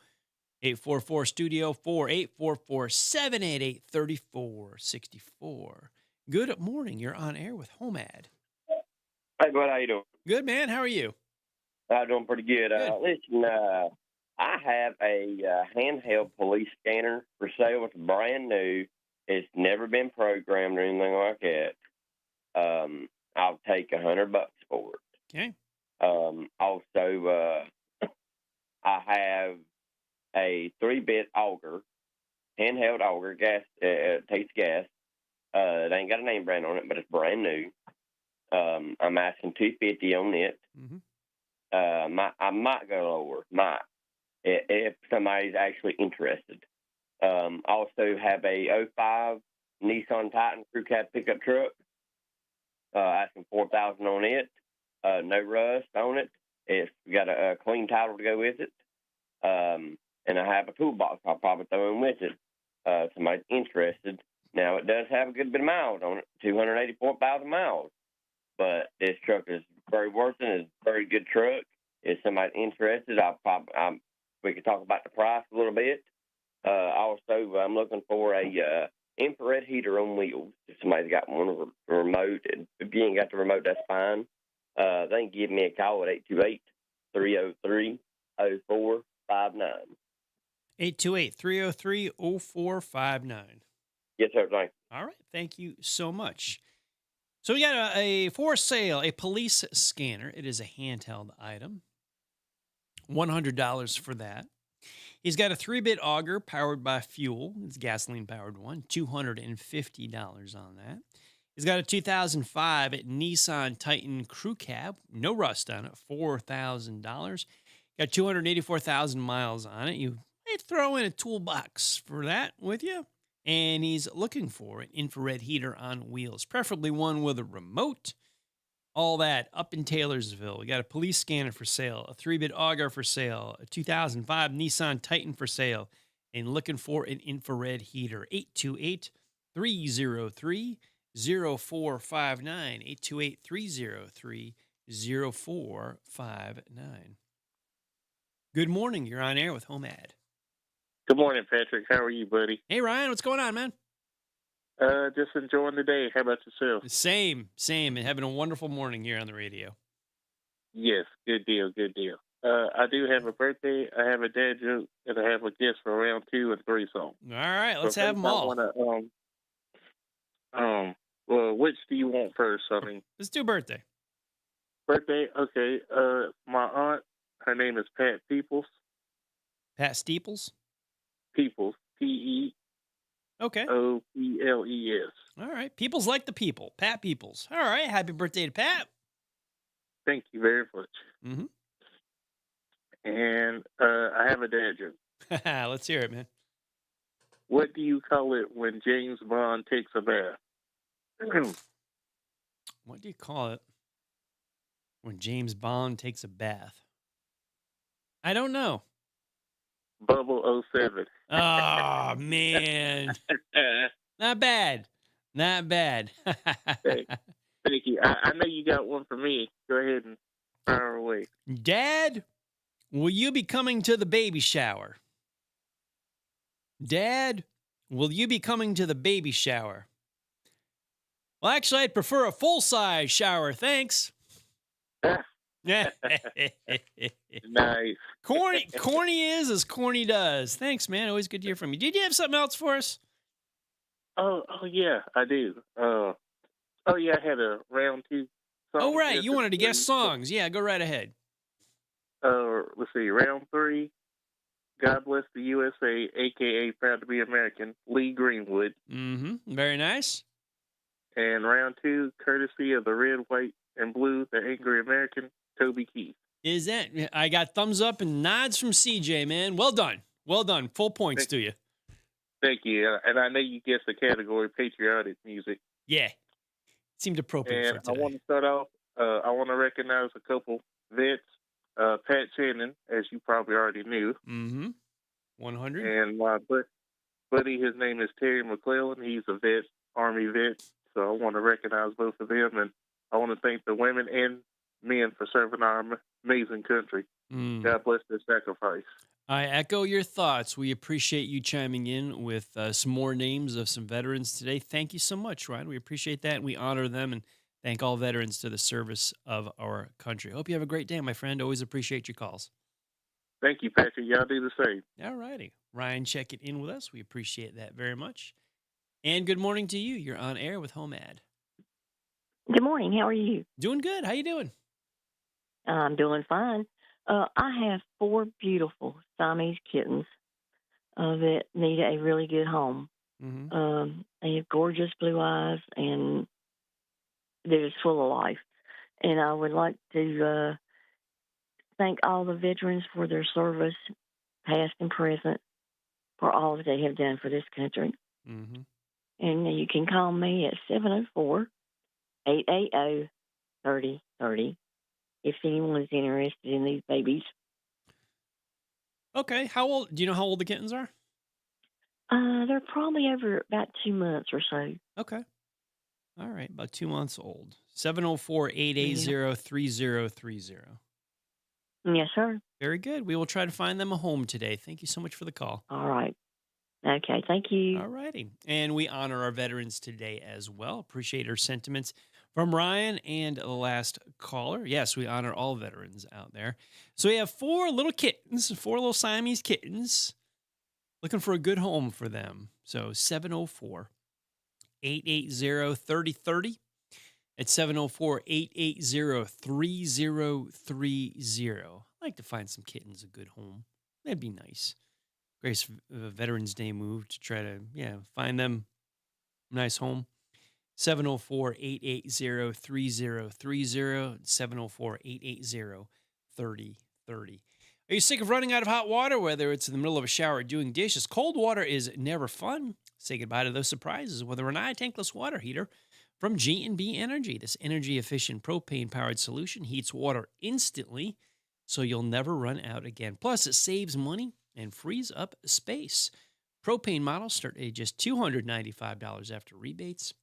844-STUDIO-4, 844-788-3464. Good morning. You're on air with HomeAd. Hey, bud, how you doing? Good, man. How are you? I'm doing pretty good. Listen, I have a handheld police scanner for sale. It's brand new. It's never been programmed or anything like that. I'll take $100 for it. Okay. Also, I have a 3-bit auger, handheld auger, gas, takes gas. It ain't got a name brand on it, but it's brand new. I'm asking $250 on it. Mm-hmm. I might go lower, if somebody's actually interested. Also have a 05 Nissan Titan crew cab pickup truck. Asking $4,000 on it. No rust on it. It's got a clean title to go with it. And I have a toolbox I'll probably throw in with it. Somebody's interested. Now, it does have a good bit of miles on it, 284,000 miles. But this truck is very worth it. It's a very good truck. If somebody's interested, we can talk about the price a little bit. Also, I'm looking for a infrared heater on wheels. If somebody's got one remote, if you ain't got the remote, that's fine. They can give me a call at 828-303-0459. 828-303-0459. Yes, sir. Thank you. All right. Thank you so much. So we got a for sale, a police scanner. It is a handheld item. $100 for that. He's got a 3-bit auger powered by fuel. It's a gasoline-powered one. $250 on that. He's got a 2005 Nissan Titan crew cab. No rust on it. $4,000. Got 284,000 miles on it. You may throw in a toolbox for that with you. And he's looking for an infrared heater on wheels, preferably one with a remote. All that up in Taylorsville. We got a police scanner for sale, a 3-bit auger for sale, a 2005 Nissan Titan for sale, and looking for an infrared heater. 828-303-0459. 828-303-0459. Good morning. You're on air with HomeAd. Good morning, Patrick. How are you, buddy? Hey, Ryan. What's going on, man? Just enjoying the day. How about yourself? Same. And having a wonderful morning here on the radio. Yes, good deal. I do have a birthday, I have a dad joke, and I have a guest for round 2 and 3 songs. All right, let's have them all. Well, which do you want first? Let's do birthday. Birthday? Okay. My aunt, her name is Pat Peoples. Pat Steeples? Peoples. P-E. Okay. O-P-L-E-S. All right. Peoples like the people. Pat Peoples. All right. Happy birthday to Pat. Thank you very much. Mm-hmm. And I have a dad joke. Let's hear it, man. What do you call it when James Bond takes a bath? What do you call it when James Bond takes a bath? I don't know. Bubble 07. Oh, man. Not bad. Thank you. I know you got one for me. Go ahead and fire away. Dad, will you be coming to the baby shower? Dad, will you be coming to the baby shower? Well, actually, I'd prefer a full-size shower, thanks. Nice. Corny is as corny does. Thanks, man. Always good to hear from you. Did you have something else for us? Oh yeah, I do. Yeah, I had a round 2 song. Oh, right. You wanted to guess songs. Yeah, go right ahead. Let's see. Round 3, God Bless the USA, a.k.a. Proud to be American, Lee Greenwood. Mm-hmm. Very nice. And round 2, courtesy of the Red, White, and Blue, the Angry American, Toby Keith. Is that? I got thumbs up and nods from CJ, man. Well done. Full points to you. Thank you. And I know you guessed the category, patriotic music. Yeah. Seemed appropriate And for today. I want to start off, I want to recognize a couple vets. Pat Shannon, as you probably already knew. Mm-hmm. 100. And my buddy, his name is Terry McClellan. He's a vet, Army vet. So I want to recognize both of them. And I want to thank the women and men for serving our amazing country. God bless their sacrifice. I echo your thoughts. We appreciate you chiming in with some more names of some veterans today. Thank you so much, Ryan. We appreciate that. We honor them and thank all veterans to the service of our country. Hope you have a great day, my friend. Always appreciate your calls. Thank you, Patrick. Y'all do the same. All righty. Ryan checking in with us. We appreciate that very much. And good morning to you. You're on air with HomeAd. Good morning. How are you? Doing good. How you doing? I'm doing fine. I have 4 beautiful Siamese kittens that need a really good home. They have gorgeous blue eyes, and they're just full of life. And I would like to thank all the veterans for their service, past and present, for all that they have done for this country. And you can call me at 704-880-3030 if anyone is interested in these babies. Okay. How old? Do you know how old the kittens are? They're probably over about 2 months or so. Okay. All right. About 2 months old. 704-880-3030. Yes, sir. Very good. We will try to find them a home today. Thank you so much for the call. All right. Okay. Thank you. All righty. And we honor our veterans today as well. Appreciate our sentiments from Ryan and the last caller. Yes, we honor all veterans out there. So we have 4 little kittens, 4 little Siamese kittens, looking for a good home for them. So 704-880-3030. At 704-880-3030. I'd like to find some kittens a good home. That'd be nice. Grace Veterans Day move to try to, find them a nice home. 704-880-3030. 704-880-3030. Are you sick of running out of hot water, whether it's in the middle of a shower or doing dishes? Cold water is never fun. Say goodbye to those surprises with a Renai tankless water heater from G&B Energy. This energy-efficient propane-powered solution heats water instantly, so you'll never run out again. Plus, it saves money and frees up space. Propane models start at just $295 after rebates.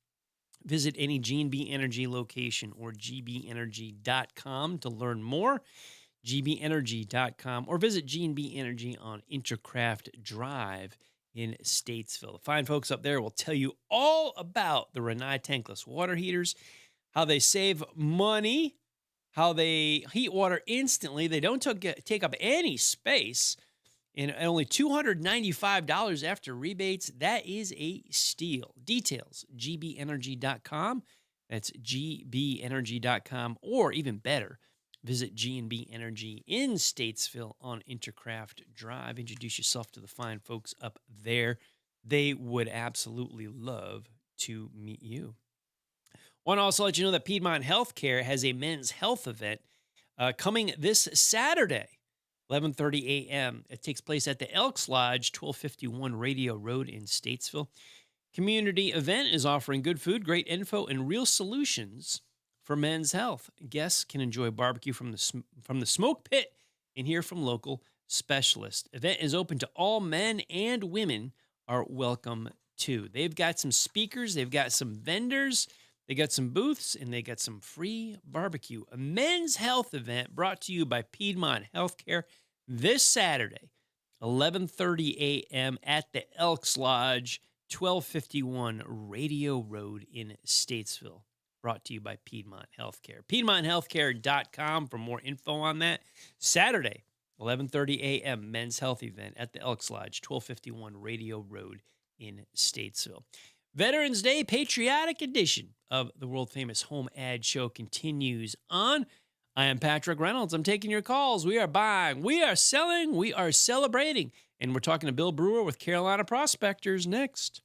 Visit any G&B Energy location or gbenergy.com to learn more. gbenergy.com, or visit G&B Energy on Intercraft Drive in Statesville. The fine folks up there will tell you all about the Renai tankless water heaters, how they save money, how they heat water instantly. They don't take up any space, and only $295 after rebates. That is a steal. Details, gbenergy.com. That's gbenergy.com, or even better, visit G&B Energy in Statesville on Intercraft Drive. Introduce yourself to the fine folks up there. They would absolutely love to meet you. Want to also let you know that Piedmont Healthcare has a men's health event coming this Saturday, 11:30 a.m. It takes place at the Elks Lodge, 1251 Radio Road in Statesville. Community event is offering good food, great info, and real solutions for men's health. Guests can enjoy barbecue from the smoke pit and hear from local specialists. Event is open to all men, and women are welcome too. They've got some speakers, they've got some vendors, they got some booths, and they got some free barbecue. A men's health event brought to you by Piedmont Healthcare this Saturday, 11:30 a.m. at the Elks Lodge, 1251 Radio Road in Statesville. Brought to you by Piedmont Healthcare. PiedmontHealthcare.com for more info on that. Saturday, 11:30 a.m. Men's Health Event at the Elks Lodge, 1251 Radio Road in Statesville. Veterans Day Patriotic Edition of the world-famous HomeAd Show continues on. I am Patrick Reynolds. I'm taking your calls. We are buying, we are selling, we are celebrating. And we're talking to Bill Brewer with Carolina Prospectors next.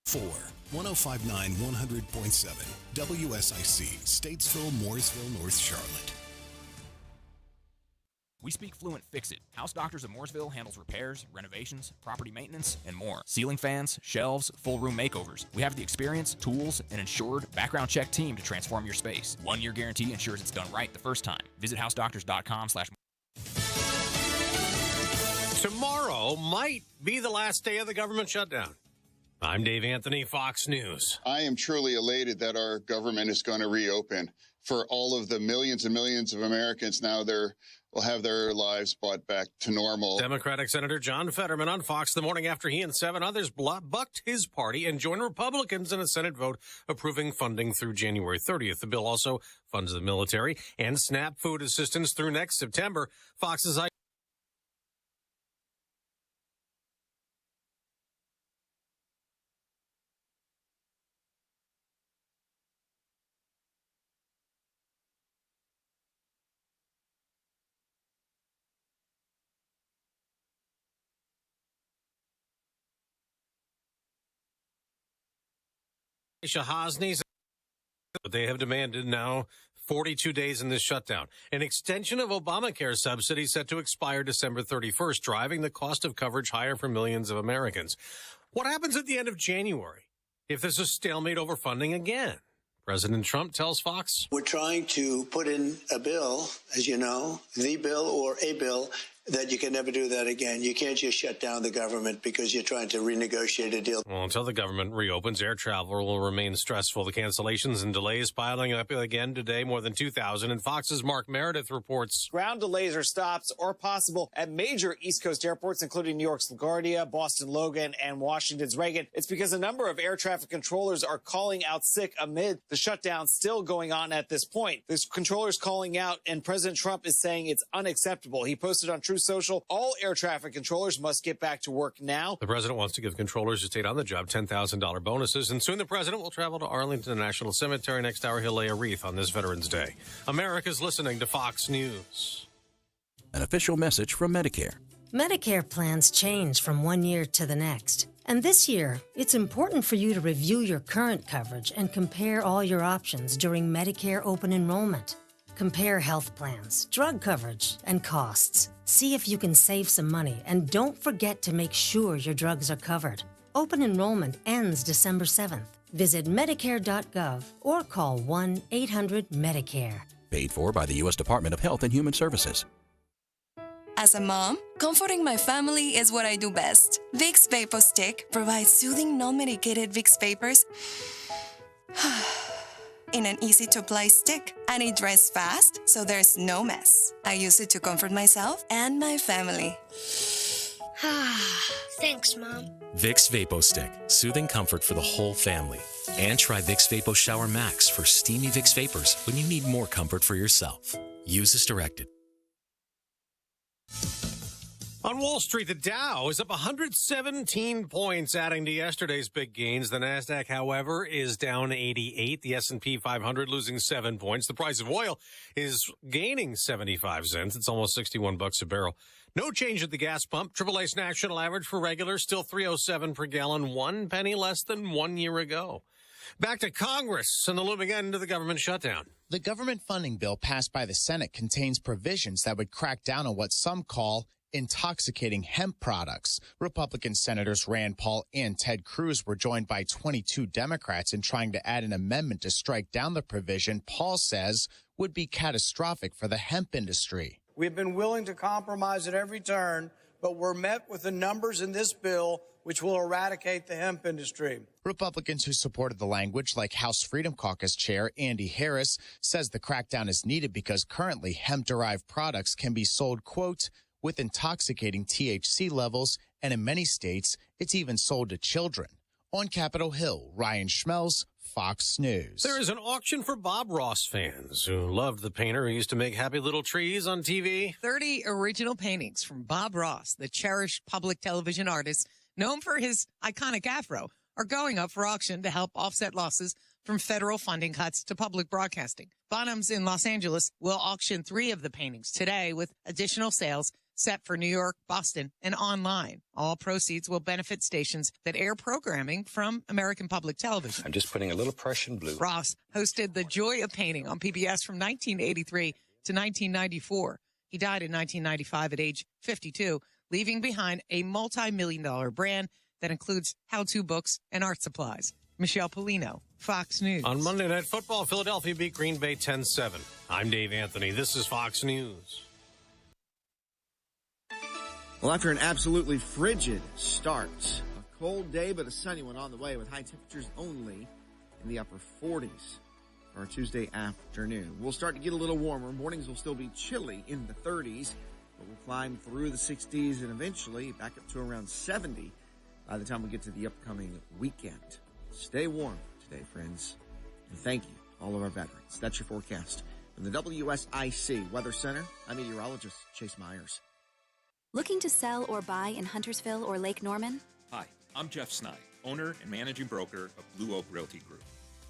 1059 100.7 WSIC, Statesville, Mooresville, North Charlotte. We speak fluent Fix-It. House Doctors of Mooresville handles repairs, renovations, property maintenance, and more. Ceiling fans, shelves, full room makeovers. We have the experience, tools, and insured background check team to transform your space. 1-year guarantee ensures it's done right the first time. Visit housedoctors.com/. Tomorrow might be the last day of the government shutdown. I'm Dave Anthony, Fox News. I am truly elated that our government is going to reopen. For all of the millions and millions of Americans now, will have their lives brought back to normal. Democratic Senator John Fetterman on Fox the morning after he and 7 others bucked his party and joined Republicans in a Senate vote approving funding through January 30th. The bill also funds the military and SNAP food assistance through next September. Fox's Hosny's, but they have demanded now 42 days in this shutdown. An extension of Obamacare subsidies set to expire December 31st, driving the cost of coverage higher for millions of Americans. What happens at the end of January if there's a stalemate over funding again? President Trump tells Fox. We're trying to put in a bill, as you know, the bill or a bill that you can never do that again. You can't just shut down the government because you're trying to renegotiate a deal. Well, until the government reopens, air travel will remain stressful. The cancellations and delays piling up again today, more than 2,000. And Fox's Mark Meredith reports. Ground delays or stops are possible at major East Coast airports, including New York's LaGuardia, Boston Logan, and Washington's Reagan. It's because a number of air traffic controllers are calling out sick amid the shutdown still going on at this point. There's controllers calling out, and President Trump is saying it's unacceptable. He posted on Truth Social, all air traffic controllers must get back to work now. The president wants to give controllers who stayed on the job $10,000 bonuses, and soon the president will travel to Arlington National Cemetery. Next hour, he'll lay a wreath on this Veterans Day. America's listening to Fox News. An official message from Medicare. Medicare plans change from one year to the next. And this year, it's important for you to review your current coverage and compare all your options during Medicare open enrollment. Compare health plans, drug coverage, and costs. See if you can save some money, and don't forget to make sure your drugs are covered. Open enrollment ends December 7th. Visit Medicare.gov or call 1-800-MEDICARE. Paid for by the U.S. Department of Health and Human Services. As a mom, comforting my family is what I do best. Vicks Vapor Stick provides soothing, non-medicated Vicks vapors in an easy-to-apply stick, and it dries fast, so there's no mess. I use it to comfort myself and my family. Thanks, Mom. Vicks Vapo Stick, soothing comfort for the whole family. And try Vicks Vapo Shower Max for steamy Vicks vapors when you need more comfort for yourself. Use as directed. On Wall Street, the Dow is up 117 points, adding to yesterday's big gains. The Nasdaq, however, is down 88. The S&P 500 losing 7 points. The price of oil is gaining 75 cents. It's almost $61 a barrel. No change at the gas pump. AAA's national average for regular still $3.07 per gallon, 1 penny less than 1 year ago. Back to Congress and the looming end of the government shutdown. The government funding bill passed by the Senate contains provisions that would crack down on what some call intoxicating hemp products. Republican Senators Rand Paul and Ted Cruz were joined by 22 Democrats in trying to add an amendment to strike down the provision Paul says would be catastrophic for the hemp industry. We've been willing to compromise at every turn, but we're met with the numbers in this bill which will eradicate the hemp industry. Republicans who supported the language, like House Freedom Caucus Chair Andy Harris, says the crackdown is needed because currently hemp-derived products can be sold, quote, with intoxicating THC levels, and in many states, it's even sold to children. On Capitol Hill, Ryan Schmelz, Fox News. There is an auction for Bob Ross fans who loved the painter who used to make happy little trees on TV. 30 original paintings from Bob Ross, the cherished public television artist known for his iconic afro, are going up for auction to help offset losses from federal funding cuts to public broadcasting. Bonhams in Los Angeles will auction 3 of the paintings today, with additional sales set for New York, Boston, and online. All proceeds will benefit stations that air programming from American Public Television. I'm just putting a little Prussian blue. Ross hosted The Joy of Painting on PBS from 1983 to 1994. He died in 1995 at age 52, leaving behind a multi-million-dollar brand that includes how-to books and art supplies. Michelle Polino, Fox News. On Monday Night Football, Philadelphia beat Green Bay 10-7. I'm Dave Anthony. This is Fox News. Well, after an absolutely frigid start, a cold day, but a sunny one on the way with high temperatures only in the upper 40s for our Tuesday afternoon. We'll start to get a little warmer. Mornings will still be chilly in the 30s, but we'll climb through the 60s and eventually back up to around 70 by the time we get to the upcoming weekend. Stay warm today, friends. And thank you, all of our veterans. That's your forecast. From the WSIC Weather Center, I'm meteorologist Chase Myers. Looking to sell or buy in Huntersville or Lake Norman? Hi, I'm Jeff Sny, owner and managing broker of Blue Oak Realty Group.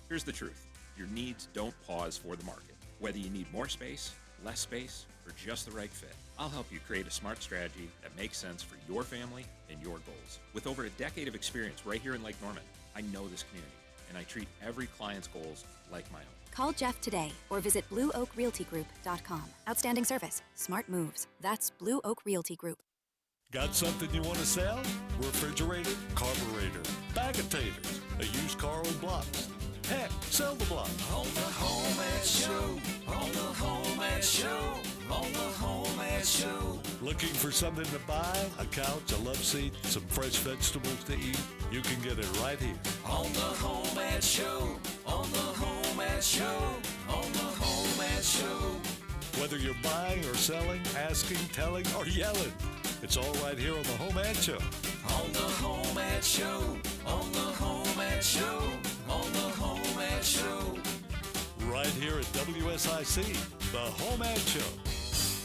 Here's the truth. Your needs don't pause for the market. Whether you need more space, less space, or just the right fit, I'll help you create a smart strategy that makes sense for your family and your goals. With over a decade of experience right here in Lake Norman, I know this community, and I treat every client's goals like my own. Call Jeff today or visit BlueOakRealtyGroup.com. Outstanding service, smart moves. That's Blue Oak Realty Group. Got something you want to sell? Refrigerator, carburetor, bag of taters, a used car on blocks. Heck, sell the block. On the HomeAd Show, on the HomeAd Show, on the HomeAd Show. Looking for something to buy? A couch, a love seat, some fresh vegetables to eat? You can get it right here. On the HomeAd Show, on the HomeAd Show, on the HomeAd Show. Whether you're buying or selling, asking, telling, or yelling, it's all right here on the HomeAd Show. On the HomeAd Show, on the HomeAd Show, on the HomeAd Show. Right here at WSIC, the HomeAd Show.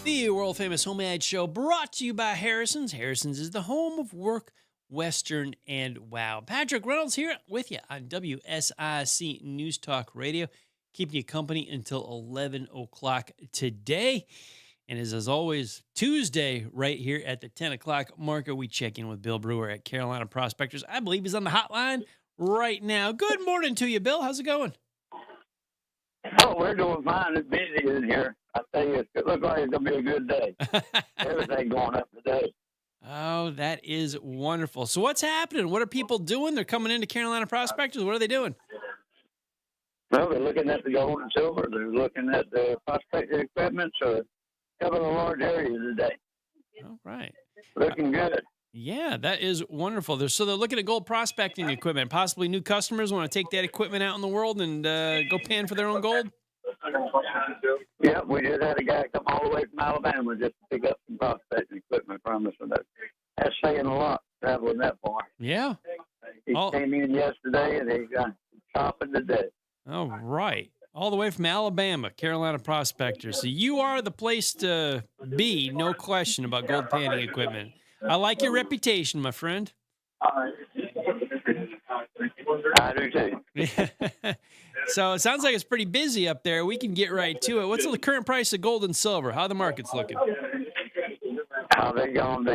The world-famous HomeAd Show brought to you by Harrison's. Harrison's is the home of work, Western, and wow. Patrick Reynolds here with you on WSIC News Talk Radio, keeping you company until 11 o'clock today. And as always, Tuesday, right here at the 10 o'clock marker, we check in with Bill Brewer at Carolina Prospectors. I believe he's on the hotline right now. Good morning to you, Bill. How's it going? Oh, we're doing fine. It's busy in here. I tell you, it looks like it's going to be a good day. Everything going up today. Oh, that is wonderful. So what's happening? What are people doing? They're coming into Carolina Prospectors. What are they doing? Well, they're looking at the gold and silver. They're looking at the prospecting equipment. So covering a large area today. All right. Looking good. Yeah, that is wonderful. So they're looking at gold prospecting equipment. Possibly new customers want to take that equipment out in the world and go pan for their own gold? Yeah, we just had a guy come all the way from Alabama just to pick up some prospecting equipment from us. And that's saying a lot, traveling that far. Yeah. He came in yesterday and he got shopping today. All right. All the way from Alabama, Carolina Prospectors. So you are the place to be, no question about gold panning equipment. I like your reputation, my friend. I do too. So it sounds like it's pretty busy up there. We can get right to it. What's the current price of gold and silver? How are the markets looking? They've gone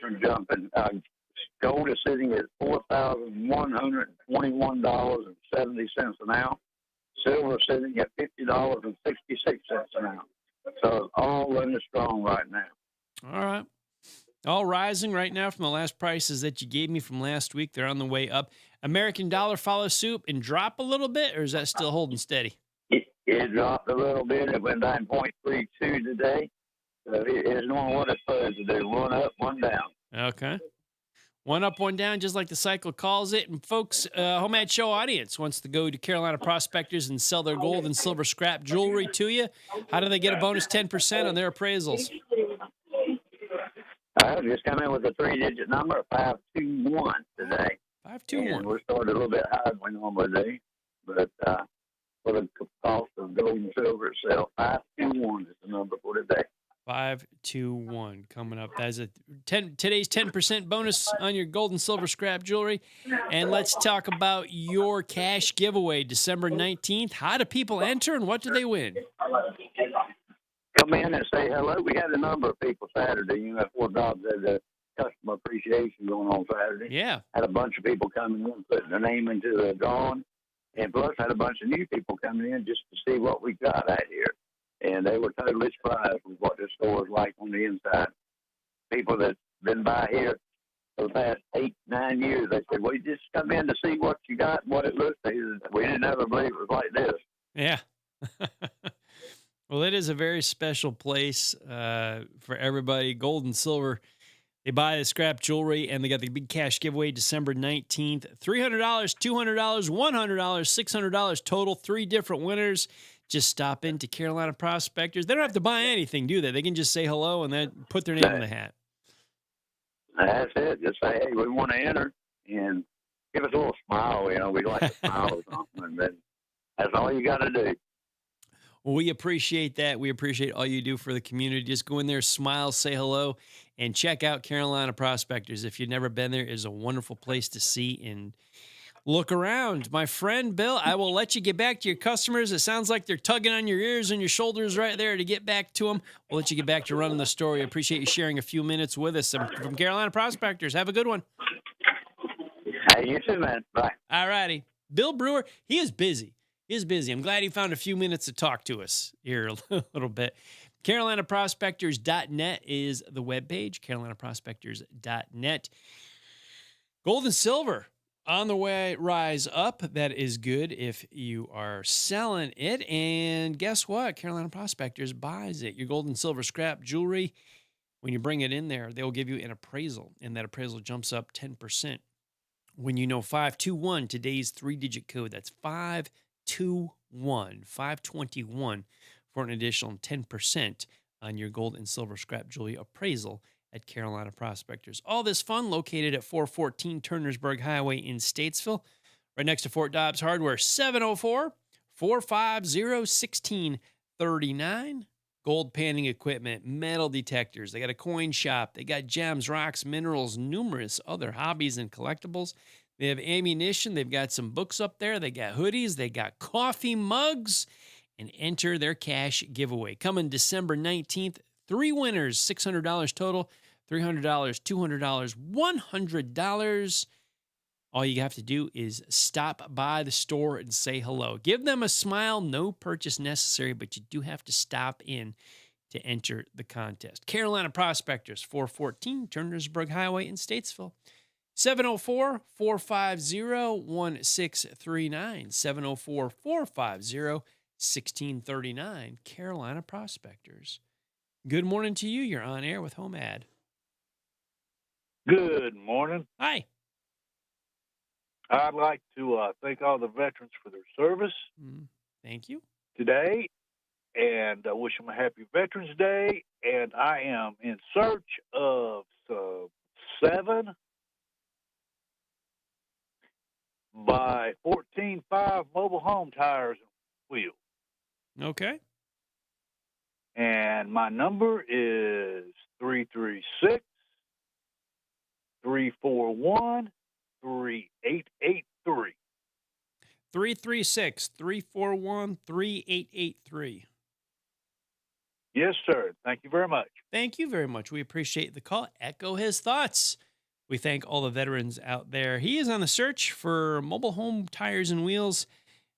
from jumping. Gold is sitting at $4,121.70 an ounce. Silver is sitting at $50.66 an ounce. So all running strong right now. All right. All rising right now from the last prices that you gave me from last week. They're on the way up. American dollar follow suit and drop a little bit, or is that still holding steady? It dropped a little bit. It went 9.32 today. So it's doing what it's supposed to do. One up, one down. Okay. One up, one down, just like the cycle calls it. And folks, HomeAd Show audience wants to go to Carolina Prospectors and sell their gold and silver scrap jewelry to you. How do they get a bonus 10% on their appraisals? Just come in with a 3-digit number, 521 today. 521. And we're starting a little bit higher than we normally do. But for the cost of gold and silver itself, 521 is the number for today. 521 coming up. That's today's 10% bonus on your gold and silver scrap jewelry. And let's talk about your cash giveaway, December 19th. How do people enter and what do they win? Come in and say hello. We had a number of people Saturday. You know, Fort Dobbs had a customer appreciation going on Saturday. Yeah. Had a bunch of people coming in, putting their name into the drawing. And plus had a bunch of new people coming in just to see what we got out here. And they were totally surprised with what the store is like on the inside. People that's been by here for the past 8-9 years, they said, we just come in to see what you got and what it looks like. We didn't ever believe it was like this. Yeah. Well, it is a very special place for everybody. Gold and silver They buy the scrap jewelry, and they got the big cash giveaway December 19th. $300, $200, $100, $600 total. 3 different winners. Just stop into Carolina Prospectors. They don't have to buy anything, do they? They can just say hello and then put their name in the hat. That's it. Just say, hey, we want to enter, and give us a little smile. You know, we like to smile or something, and then that's all you got to do. Well, we appreciate that. We appreciate all you do for the community. Just go in there, smile, say hello, and check out Carolina Prospectors. If you've never been there, it's a wonderful place to see and look around. My friend Bill, I will let you get back to your customers. It sounds like they're tugging on your ears and your shoulders right there to get back to them. We'll let you get back to running the store. I appreciate you sharing a few minutes with us. I'm from Carolina Prospectors. Have a good one. Hey, you too, man. Bye. All righty. Bill Brewer, he is busy. I'm glad he found a few minutes to talk to us here a little bit. CarolinaProspectors.net is the webpage, CarolinaProspectors.net. Gold and silver on the way, rise up. That is good if you are selling it. And guess what? Carolina Prospectors buys it. Your gold and silver scrap jewelry, when you bring it in there, they'll give you an appraisal, and that appraisal jumps up 10%. When you know 521, today's 3-digit code, that's 521 for an additional 10% on your gold and silver scrap jewelry appraisal at Carolina Prospectors. All this fun located at 414 Turnersburg Highway in Statesville, right next to Fort Dobbs Hardware, 704-450-1639. Gold panning equipment, metal detectors. They got a coin shop. They got gems, rocks, minerals, numerous other hobbies and collectibles. They have ammunition. They've got some books up there. They got hoodies. They got coffee mugs. And enter their cash giveaway. Coming December 19th, 3 winners, $600 total, $300, $200, $100. All you have to do is stop by the store and say hello. Give them a smile. No purchase necessary, but you do have to stop in to enter the contest. Carolina Prospectors, 414 Turnersburg Highway in Statesville. 704-450-1639. 704-450-1639. Carolina Prospectors. Good morning to you. You're on air with HomeAd. Good morning. Hi. I'd like to thank all the veterans for their service. Thank you. Today, and wish them a happy Veterans Day. And I am in search of 7 by 14.5 mobile home tires and wheels. Okay. And my number is 336-341-3883. 336-341-3883. Yes, sir. Thank you very much. Thank you very much. We appreciate the call. Echo his thoughts. We thank all the veterans out there. He is on the search for mobile home tires and wheels.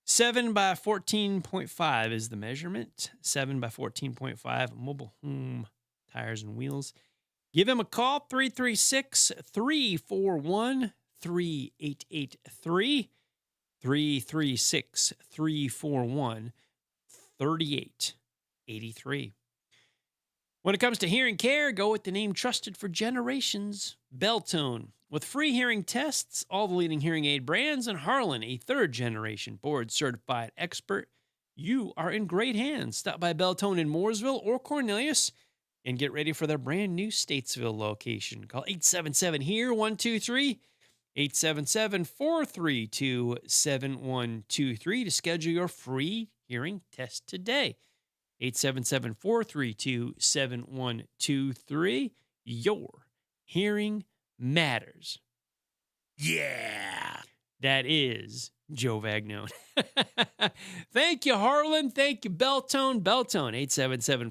7 by 14.5 is the measurement. 7 by 14.5 mobile home tires and wheels. Give him a call, 336-341-3883. 336-341-3883. When it comes to hearing care, go with the name trusted for generations, Beltone. With free hearing tests, all the leading hearing aid brands, and Harlan, a third-generation board-certified expert, you are in great hands. Stop by Beltone in Mooresville or Cornelius and get ready for their brand-new Statesville location. Call 877-HERE-123, 877-432-7123 to schedule your free hearing test today. 877-432-7123. Your hearing matters. Yeah. That is Joe Vagnone. Thank you, Harlan. Thank you, Beltone. Beltone,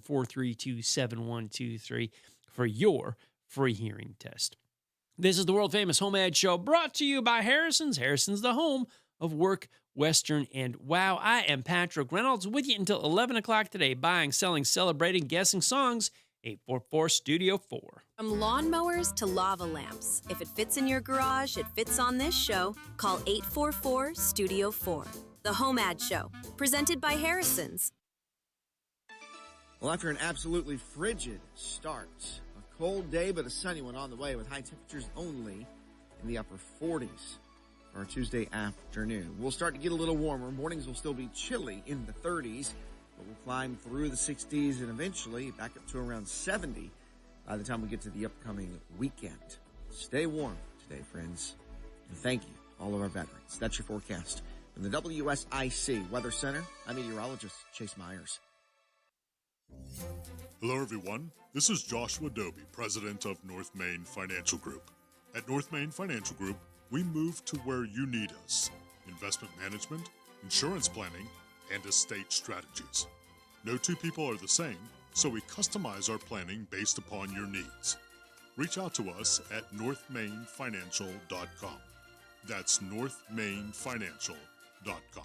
877-432-7123 for your free hearing test. This is the world-famous HomeAd Show brought to you by Harrison's. Harrison's, the home of work, Western, and wow. I am Patrick Reynolds with you until 11 o'clock today. Buying, selling, celebrating, guessing songs. 844-STUDIO-4. From lawnmowers to lava lamps. If it fits in your garage, it fits on this show. Call 844-STUDIO-4. The HomeAd Show, presented by Harrison's. Well, after an absolutely frigid start, a cold day, but a sunny one on the way with high temperatures only in the upper 40s for our Tuesday afternoon. We'll start to get a little warmer. Mornings will still be chilly in the 30s, but we'll climb through the 60s and eventually back up to around 70 by the time we get to the upcoming weekend. Stay warm today, friends, and thank you, all of our veterans. That's your forecast from the WSIC Weather Center. I'm meteorologist Chase Myers. Hello, everyone. This is Joshua Doby, president of North Main Financial Group. At North Main Financial Group, we move to where you need us: investment management, insurance planning, and estate strategies. No two people are the same, so we customize our planning based upon your needs. Reach out to us at northmainfinancial.com. That's northmainfinancial.com.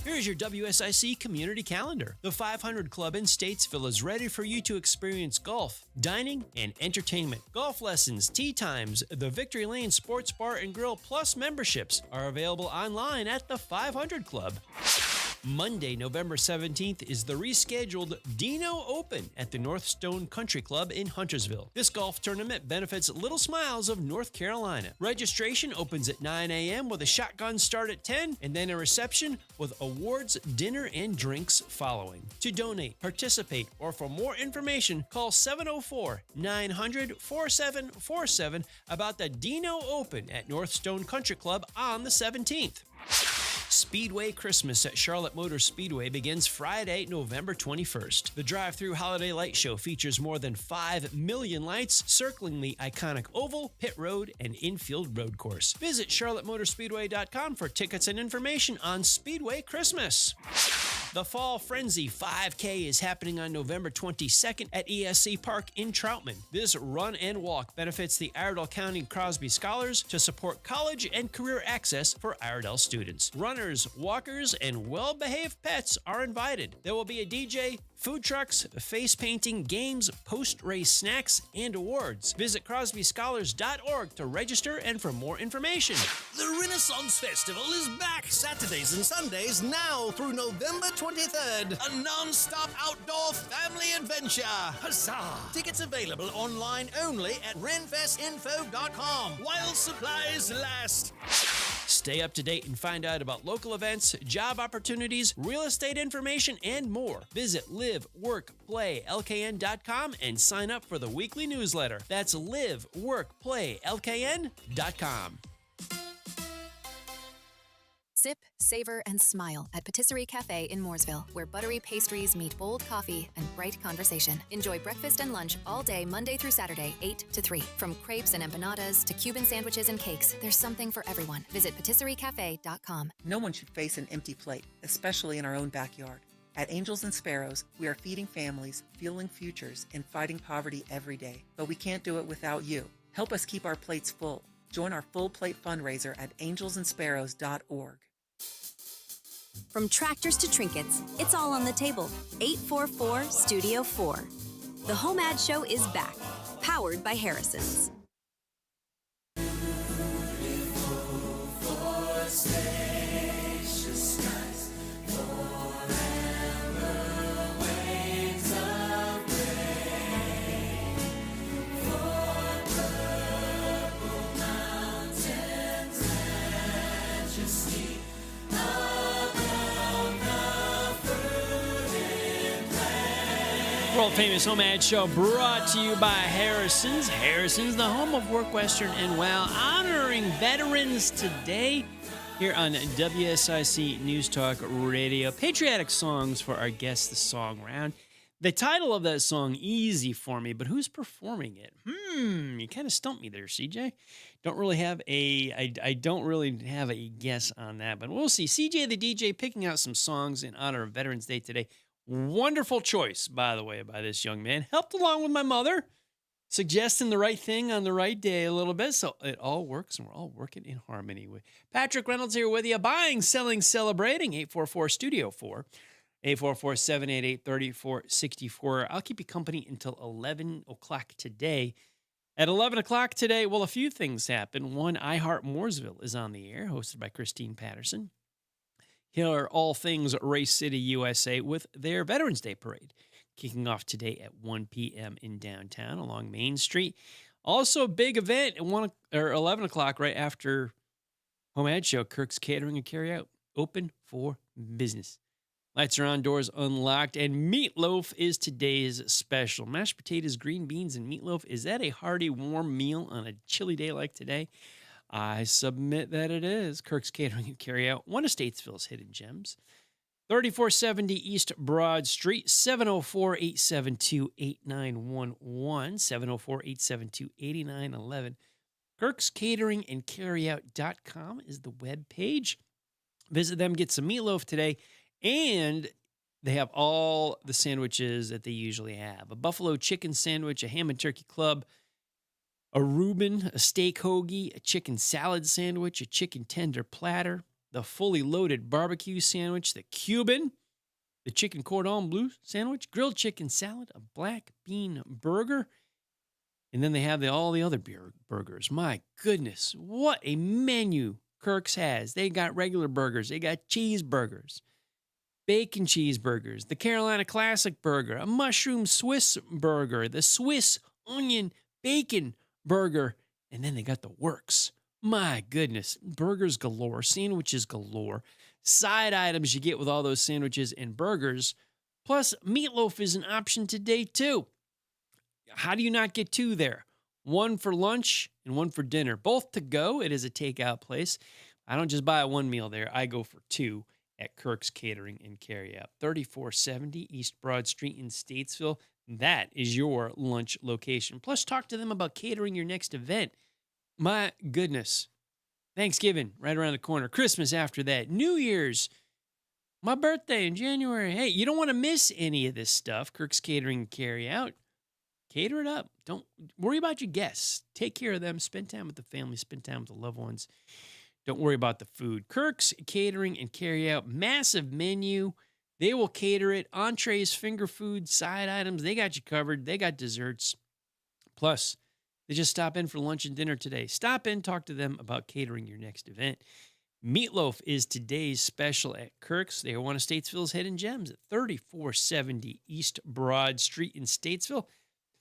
Here's your WSIC community calendar. The 500 Club in Statesville is ready for you to experience golf, dining, and entertainment. Golf lessons, tea times, the Victory Lane Sports Bar and Grill Plus memberships are available online at the 500 Club. Monday, November 17th is the rescheduled Dino Open at the North Stone Country Club in Huntersville. This golf tournament benefits Little Smiles of North Carolina. Registration opens at 9 a.m. with a shotgun start at 10 and then a reception with awards, dinner, and drinks following. To donate, participate, or for more information, call 704-900-4747 about the Dino Open at North Stone Country Club on the 17th. Speedway Christmas at Charlotte Motor Speedway begins Friday, November 21st. The drive-through holiday light show features more than 5 million lights circling the iconic oval, pit road, and infield road course. Visit charlottemotorspeedway.com for tickets and information on Speedway Christmas. The Fall Frenzy 5K is happening on November 22nd at ESC Park in Troutman. This run and walk benefits the Iredell County Crosby Scholars to support college and career access for Iredell students. Runners, walkers, and well-behaved pets are invited. There will be a DJ, food trucks, face painting, games, post-race snacks, and awards. Visit crosbyscholars.org to register and for more information. The Renaissance Festival is back Saturdays and Sundays now through November 23rd. A non-stop outdoor family adventure. Huzzah! Tickets available online only at renfestinfo.com while supplies last. Stay up to date and find out about local events, job opportunities, real estate information, and more. Visit liveworkplaylkn.com and sign up for the weekly newsletter. That's liveworkplaylkn.com. Sip, savor, and smile at Patisserie Cafe in Mooresville, where buttery pastries meet bold coffee and bright conversation. Enjoy breakfast and lunch all day, Monday through Saturday, 8 to 3. From crepes and empanadas to Cuban sandwiches and cakes, there's something for everyone. Visit patisseriecafe.com. No one should face an empty plate, especially in our own backyard. At Angels and Sparrows, we are feeding families, fueling futures, and fighting poverty every day. But we can't do it without you. Help us keep our plates full. Join our full plate fundraiser at angelsandsparrows.org. From tractors to trinkets, it's all on the table. 844 Studio 4. The HomeAd Show is back, powered by Harrison's. World-famous HomeAd Show brought to you by Harrison's. Harrison's, the home of work, Western, and wow, honoring veterans today here on WSIC News Talk Radio. Patriotic songs for our Guess the Song round. The title of that song, easy for me, but who's performing it? You kind of stumped me there, CJ. I don't really have a guess on that, but we'll see. CJ the DJ picking out some songs in honor of Veterans Day today. Wonderful choice, by the way, by this young man. Helped along with my mother, suggesting the right thing on the right day a little bit, so it all works, and we're all working in harmony. With Patrick Reynolds here with you, buying, selling, celebrating, 844-STUDIO-4, 844-788-3464. I'll keep you company until 11 o'clock today. At 11 o'clock today, well, a few things happen. One, I Heart Mooresville is on the air, hosted by Christine Patterson. Here are all things Race City, USA with their Veterans Day Parade, kicking off today at 1 p.m. in downtown along Main Street. Also, a big event at 11 o'clock right after HomeAd Show. Kirk's Catering and Carryout open for business. Lights are on, doors unlocked, and meatloaf is today's special. Mashed potatoes, green beans, and meatloaf. Is that a hearty, warm meal on a chilly day like today? I submit that it is. Kirk's Catering and Carryout, one of Statesville's hidden gems. 3470 East Broad Street, 704-872-8911, 704-872-8911. Kirk's Catering and Carryout.com is the web page. Visit them, get some meatloaf today, and they have all the sandwiches that they usually have. A buffalo chicken sandwich, a ham and turkey club, a Reuben, a steak hoagie, a chicken salad sandwich, a chicken tender platter, the fully loaded barbecue sandwich, the Cuban, the chicken cordon bleu sandwich, grilled chicken salad, a black bean burger, and then they have all the other burgers. My goodness, what a menu Kirk's has. They got regular burgers. They got cheeseburgers, bacon cheeseburgers, the Carolina Classic burger, a mushroom Swiss burger, the Swiss onion bacon burger, and then they got the works. My goodness, burgers galore, sandwiches galore, side items you get with all those sandwiches and burgers. Plus, meatloaf is an option today, too. How do you not get two there? One for lunch and one for dinner. Both to go. It is a takeout place. I don't just buy one meal there. I go for two at Kirk's Catering and Carryout. 3470 East Broad Street in Statesville. That is your lunch location. Plus, talk to them about catering your next event. My goodness. Thanksgiving right around the corner. Christmas after that. New Year's. My birthday in January. Hey, you don't want to miss any of this stuff. Kirk's Catering and Carryout. Cater it up. Don't worry about your guests. Take care of them. Spend time with the family. Spend time with the loved ones. Don't worry about the food. Kirk's Catering and Carryout. Massive menu. They will cater it. Entrees, finger food, side items. They got you covered. They got desserts. Plus, they just stop in for lunch and dinner today. Stop in, talk to them about catering your next event. Meatloaf is today's special at Kirk's. They are one of Statesville's hidden gems at 3470 East Broad Street in Statesville.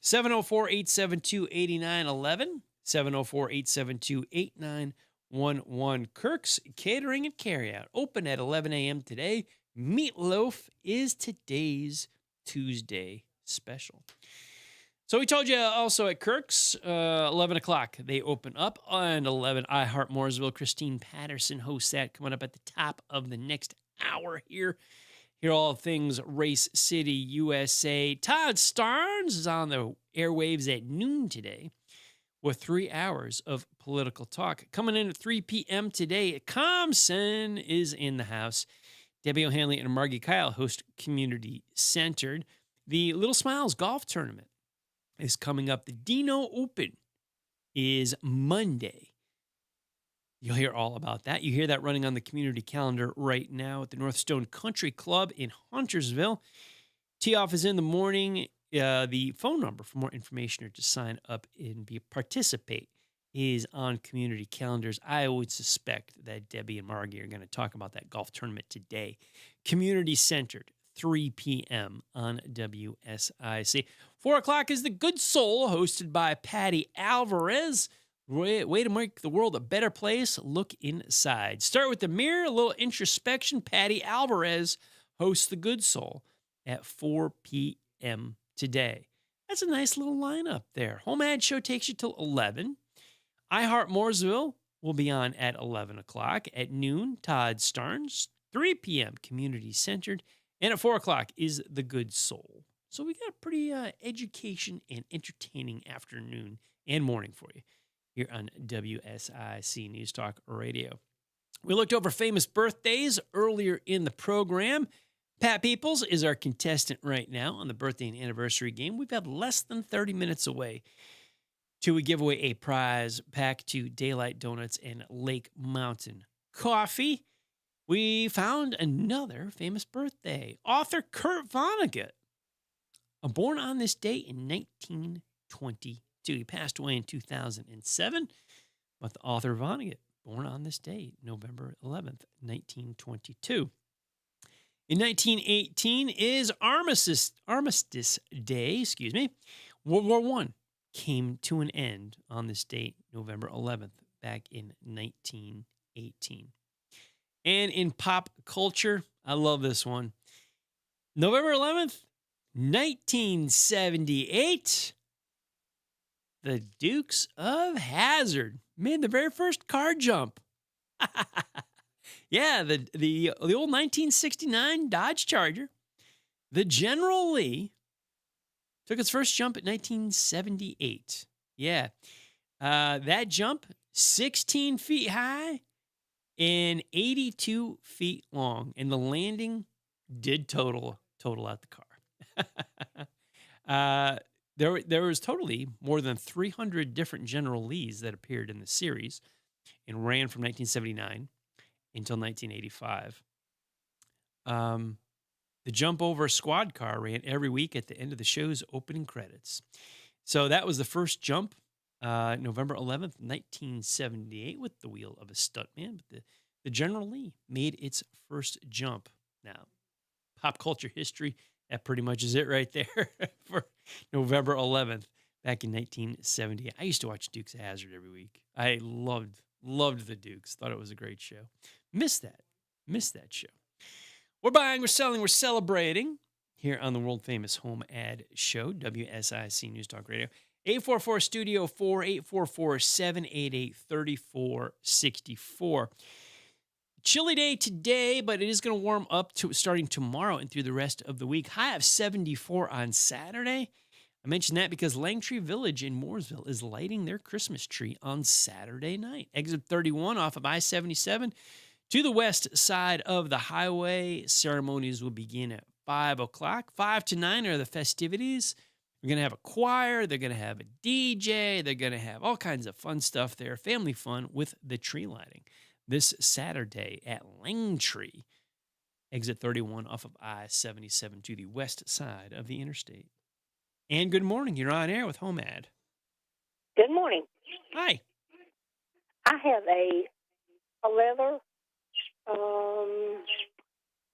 704-872-8911. 704-872-8911. Kirk's Catering and Carryout. Open at 11 a.m. today. Meatloaf is today's Tuesday special. So we told you also at Kirk's, 11 o'clock, they open up. And 11, iHeart Mooresville. Christine Patterson hosts that coming up at the top of the next hour here. Hear all things Race City, USA. Todd Starnes is on the airwaves at noon today with 3 hours of political talk. Coming in at 3 p.m. today, Comson is in the house. Debbie O'Hanley and Margie Kyle host Community Centered. The Little Smiles Golf Tournament is coming up. The Dino Open is Monday. You'll hear all about that. You hear that running on the community calendar right now at the Northstone Country Club in Huntersville. Tee-off is in the morning. The phone number for more information or to sign up and participate is on community calendars. I would suspect that Debbie and Margie are going to talk about that golf tournament today. Community Centered, 3 p.m. on WSIC. 4 o'clock is The Good Soul, hosted by Patty Alvarez. Way to make the world a better place. Look inside. Start with the mirror, a little introspection. Patty Alvarez hosts The Good Soul at 4 p.m. today. That's a nice little lineup there. HomeAd Show takes you till 11. iHeart Mooresville will be on at 11 o'clock. At noon, Todd Starnes. 3 p.m., Community Centered. And at 4 o'clock is The Good Soul. So we got a pretty education and entertaining afternoon and morning for you here on WSIC News Talk Radio. We looked over famous birthdays earlier in the program. Pat Peoples is our contestant right now on the birthday and anniversary game. We've got less than 30 minutes away till we give away a prize pack to Daylight Donuts and Lake Mountain Coffee. We found another famous birthday. Author Kurt Vonnegut, born on this day in 1922. He passed away in 2007, but the author Vonnegut, born on this date, November 11th, 1922. In 1918 is Armistice Day, World War I came to an end on this date, November 11th, back in 1918. And in pop culture, I love this one. November 11th, 1978, the Dukes of Hazzard made the very first car jump. Yeah, the old 1969 Dodge Charger, the General Lee, took its first jump at 1978. Yeah, that jump, 16 feet high and 82 feet long, and the landing did total out the car. There was totally more than 300 different General Lees that appeared in the series and ran from 1979 until 1985. The jump over squad car ran every week at the end of the show's opening credits. So that was the first jump, November 11th, 1978, with the wheel of a stuntman. But the General Lee made its first jump. Now, pop culture history, that pretty much is it right there for November 11th, back in 1978. I used to watch Dukes of Hazzard every week. I loved the Dukes. Thought it was a great show. Missed that show. We're buying, we're selling, we're celebrating here on the world famous HomeAd Show, WSIC News Talk Radio. 844-STUDIO-4, 844-788-3464. Chilly day today, but it is going to warm up to starting tomorrow and through the rest of the week. High of 74 on Saturday. I mentioned that because Langtree Village in Mooresville is lighting their Christmas tree on Saturday night. Exit 31 off of I-77 to the west side of the highway. Ceremonies will begin at 5 o'clock. 5 to 9 are the festivities. We're going to have a choir. They're going to have a DJ. They're going to have all kinds of fun stuff there. Family fun with the tree lighting this Saturday at Langtree. Exit 31 off of I-77 to the west side of the interstate. And good morning. You're on air with HomeAd. Good morning. Hi. I have a leather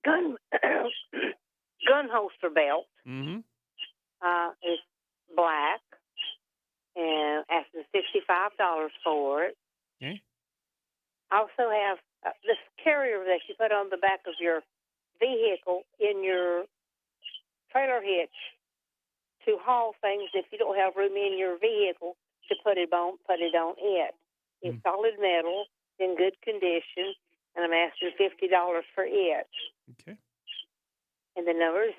gun holster belt. Mm-hmm. It's black, and asking $65 for it. Okay. I also have this carrier that you put on the back of your vehicle in your trailer hitch to haul things if you don't have room in your vehicle to put it on it. It's solid metal, in good condition, and I'm asking $50 for it. Okay. And the number is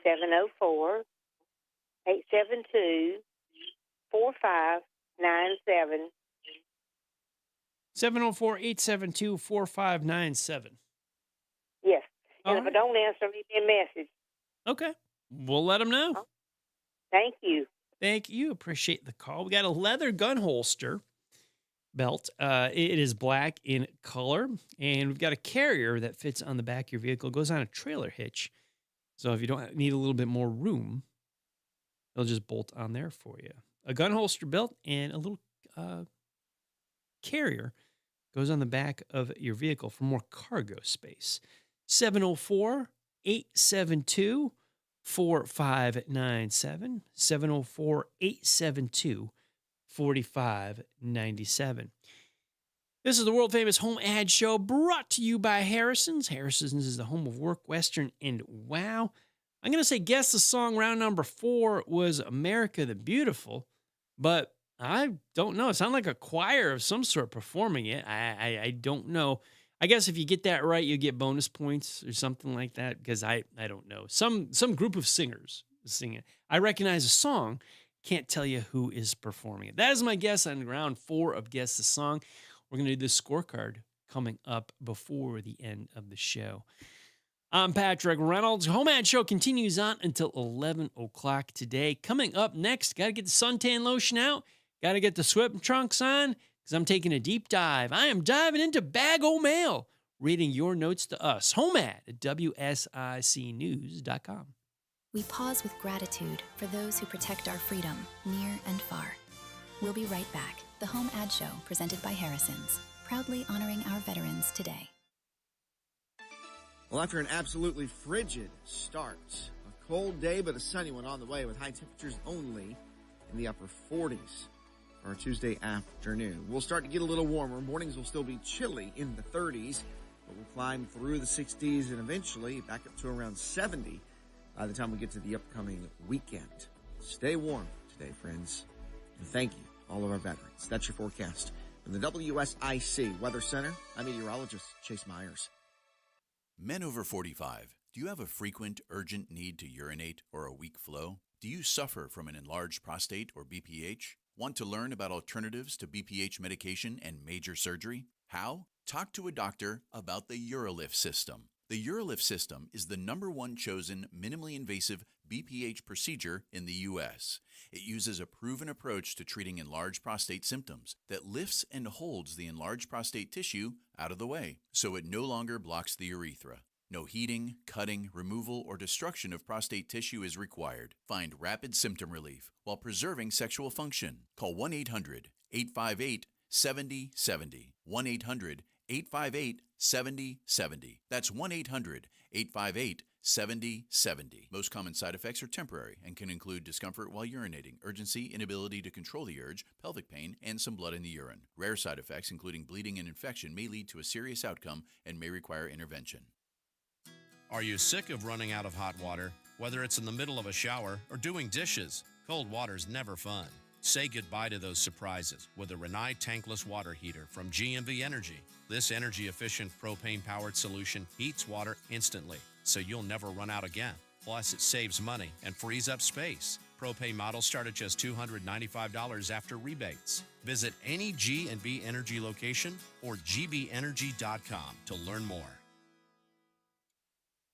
704-872-4597. 704-872-4597. Yes. And All if I don't answer, leave me a message. Okay. We'll let them know. Thank you. Thank you. Appreciate the call. We got a leather gun holster belt. It is black in color, and we've got a carrier that fits on the back of your vehicle. It goes on a trailer hitch. So if you don't need a little bit more room, it'll just bolt on there for you. A gun holster belt and a little carrier goes on the back of your vehicle for more cargo space. 704-872-4597. 704-872-4597. This is the world famous HomeAd Show, brought to you by Harrison's. Harrison's is the home of work, Western, and wow. I'm going to say guess the song. Round number 4 was America the Beautiful, but I don't know. It sounded like a choir of some sort performing it. I don't know. I guess if you get that right, you get bonus points or something like that, because I don't know. Some group of singers sing it. I recognize a song, can't tell you who is performing it. That is my guess on round 4 of Guess the Song. We're going to do this scorecard coming up before the end of the show. I'm Patrick Reynolds. HomeAd Show continues on until 11 o'clock today. Coming up next, got to get the suntan lotion out. Got to get the swim trunks on, because I'm taking a deep dive. I am diving into bag o' mail, reading your notes to us. HomeAd at WSICnews.com. We pause with gratitude for those who protect our freedom, near and far. We'll be right back. The HomeAd Show, presented by Harrison's. proudly honoring our veterans today. Well, after an absolutely frigid start, a cold day but a sunny one on the way with high temperatures only in the upper 40s for our Tuesday afternoon. We'll start to get a little warmer. Mornings will still be chilly in the 30s, but we'll climb through the 60s and eventually back up to around 70 by the time we get to the upcoming weekend. Stay warm today, friends, and thank you, all of our veterans. That's your forecast from the WSIC Weather Center. I'm meteorologist Chase Myers. Men over 45, do you have a frequent, urgent need to urinate or a weak flow? Do you suffer from an enlarged prostate or BPH? Want to learn about alternatives to BPH medication and major surgery? How? Talk to a doctor about the UroLift system. The UroLift system is the #1 chosen minimally invasive BPH procedure in the U.S. It uses a proven approach to treating enlarged prostate symptoms that lifts and holds the enlarged prostate tissue out of the way, so it no longer blocks the urethra. No heating, cutting, removal, or destruction of prostate tissue is required. Find rapid symptom relief while preserving sexual function. Call 1-800-858-7070. 1-800-858-7070. That's 1-800-858-7070. Most common side effects are temporary and can include discomfort while urinating, urgency, inability to control the urge, pelvic pain, and some blood in the urine. Rare side effects, including bleeding and infection, may lead to a serious outcome and may require intervention. Are you sick of running out of hot water? Whether it's in the middle of a shower or doing dishes, cold water's never fun. Say goodbye to those surprises with a Rinnai tankless water heater from GMV Energy. This energy-efficient propane-powered solution heats water instantly, so you'll never run out again. Plus, it saves money and frees up space. Propane models start at just $295 after rebates. Visit any G&B Energy location or gbenergy.com to learn more.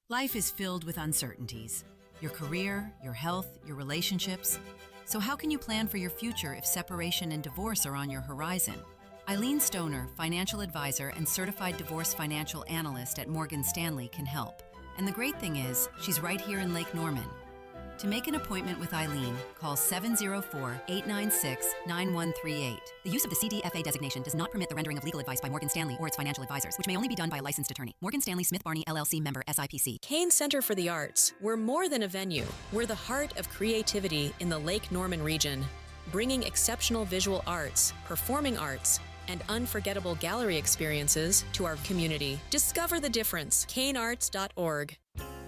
Life is filled with uncertainties. Your career, your health, your relationships. So how can you plan for your future if separation and divorce are on your horizon? Eileen Stoner, financial advisor and certified divorce financial analyst at Morgan Stanley, can help. And the great thing is, she's right here in Lake Norman. To make an appointment with Eileen, call 704-896-9138. The use of the CDFA designation does not permit the rendering of legal advice by Morgan Stanley or its financial advisors, which may only be done by a licensed attorney. Morgan Stanley Smith Barney, LLC, member SIPC. Kane Center for the Arts. We're more than a venue. We're the heart of creativity in the Lake Norman region, bringing exceptional visual arts, performing arts, and unforgettable gallery experiences to our community. Discover the difference. KaneArts.org.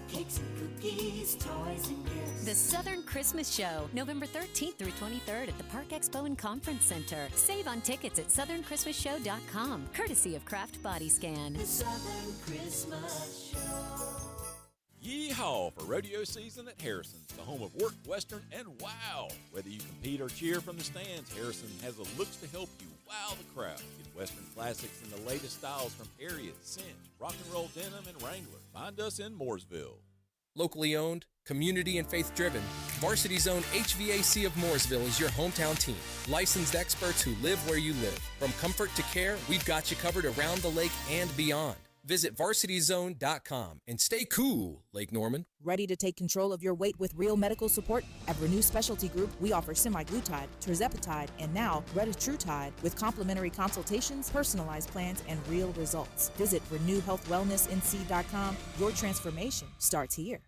Cakes and cookies, toys and gifts. The Southern Christmas Show, November 13th through 23rd at the Park Expo and Conference Center. Save on tickets at southernchristmasshow.com, courtesy of Kraft Body Scan. The Southern Christmas Show. Yeehaw for rodeo season at Harrison's, the home of work, western, and wow. Whether you compete or cheer from the stands, Harrison has the looks to help you wow the crowd. Get western classics and the latest styles from Harriet, Cinch, Rock and Roll Denim, and Wrangler. Find us in Mooresville. Locally owned, community and faith-driven, Varsity Zone HVAC of Mooresville is your hometown team. Licensed experts who live where you live. From comfort to care, we've got you covered around the lake and beyond. Visit varsityzone.com and stay cool, Lake Norman. Ready to take control of your weight with real medical support? At Renew Specialty Group, we offer semaglutide, tirzepatide, and now retatrutide with complimentary consultations, personalized plans, and real results. Visit RenewHealthWellnessNC.com. Your transformation starts here.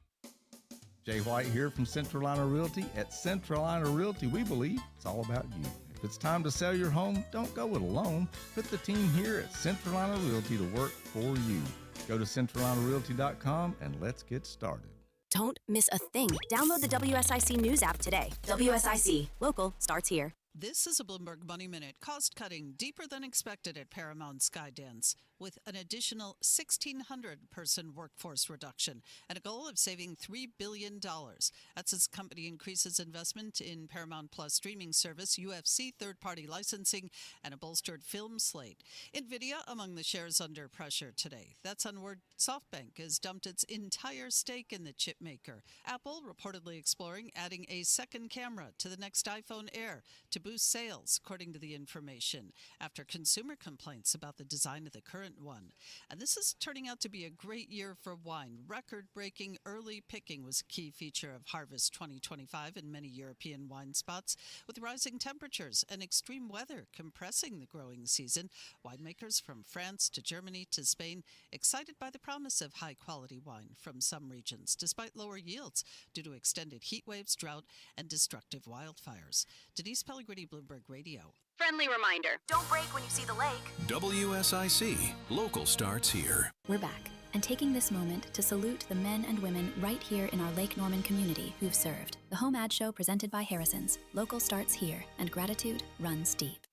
Jay White here from Central Line of Realty. At Central Line of Realty, we believe it's all about you. If it's time to sell your home, don't go it alone. Put the team here at Central Line of Realty to work for you. Go to centrallineofrealty.com and let's get started. Don't miss a thing. Download the WSIC News app today. WSIC. Local starts here. This is a Bloomberg Money Minute. Cost cutting deeper than expected at Paramount Skydance, with an additional 1,600-person workforce reduction and a goal of saving $3 billion. That's as the company increases investment in Paramount Plus streaming service, UFC, third-party licensing, and a bolstered film slate. NVIDIA among the shares under pressure today. That's on word SoftBank has dumped its entire stake in the chip maker. Apple reportedly exploring adding a second camera to the next iPhone Air to boost sales, according to the information, after consumer complaints about the design of the current one. And this is turning out to be a great year for wine. Record-breaking early picking was a key feature of Harvest 2025 in many European wine spots. With rising temperatures and extreme weather compressing the growing season, winemakers from France to Germany to Spain excited by the promise of high-quality wine from some regions, despite lower yields due to extended heat waves, drought, and destructive wildfires. Denise Pellegrini, Bloomberg Radio. Friendly reminder, don't brake when you see the lake. WSIC. Local starts here. We're back and taking this moment to salute the men and women right here in our Lake Norman community who've served. The HomeAd Show presented by Harrison's. Local starts here, and gratitude runs deep.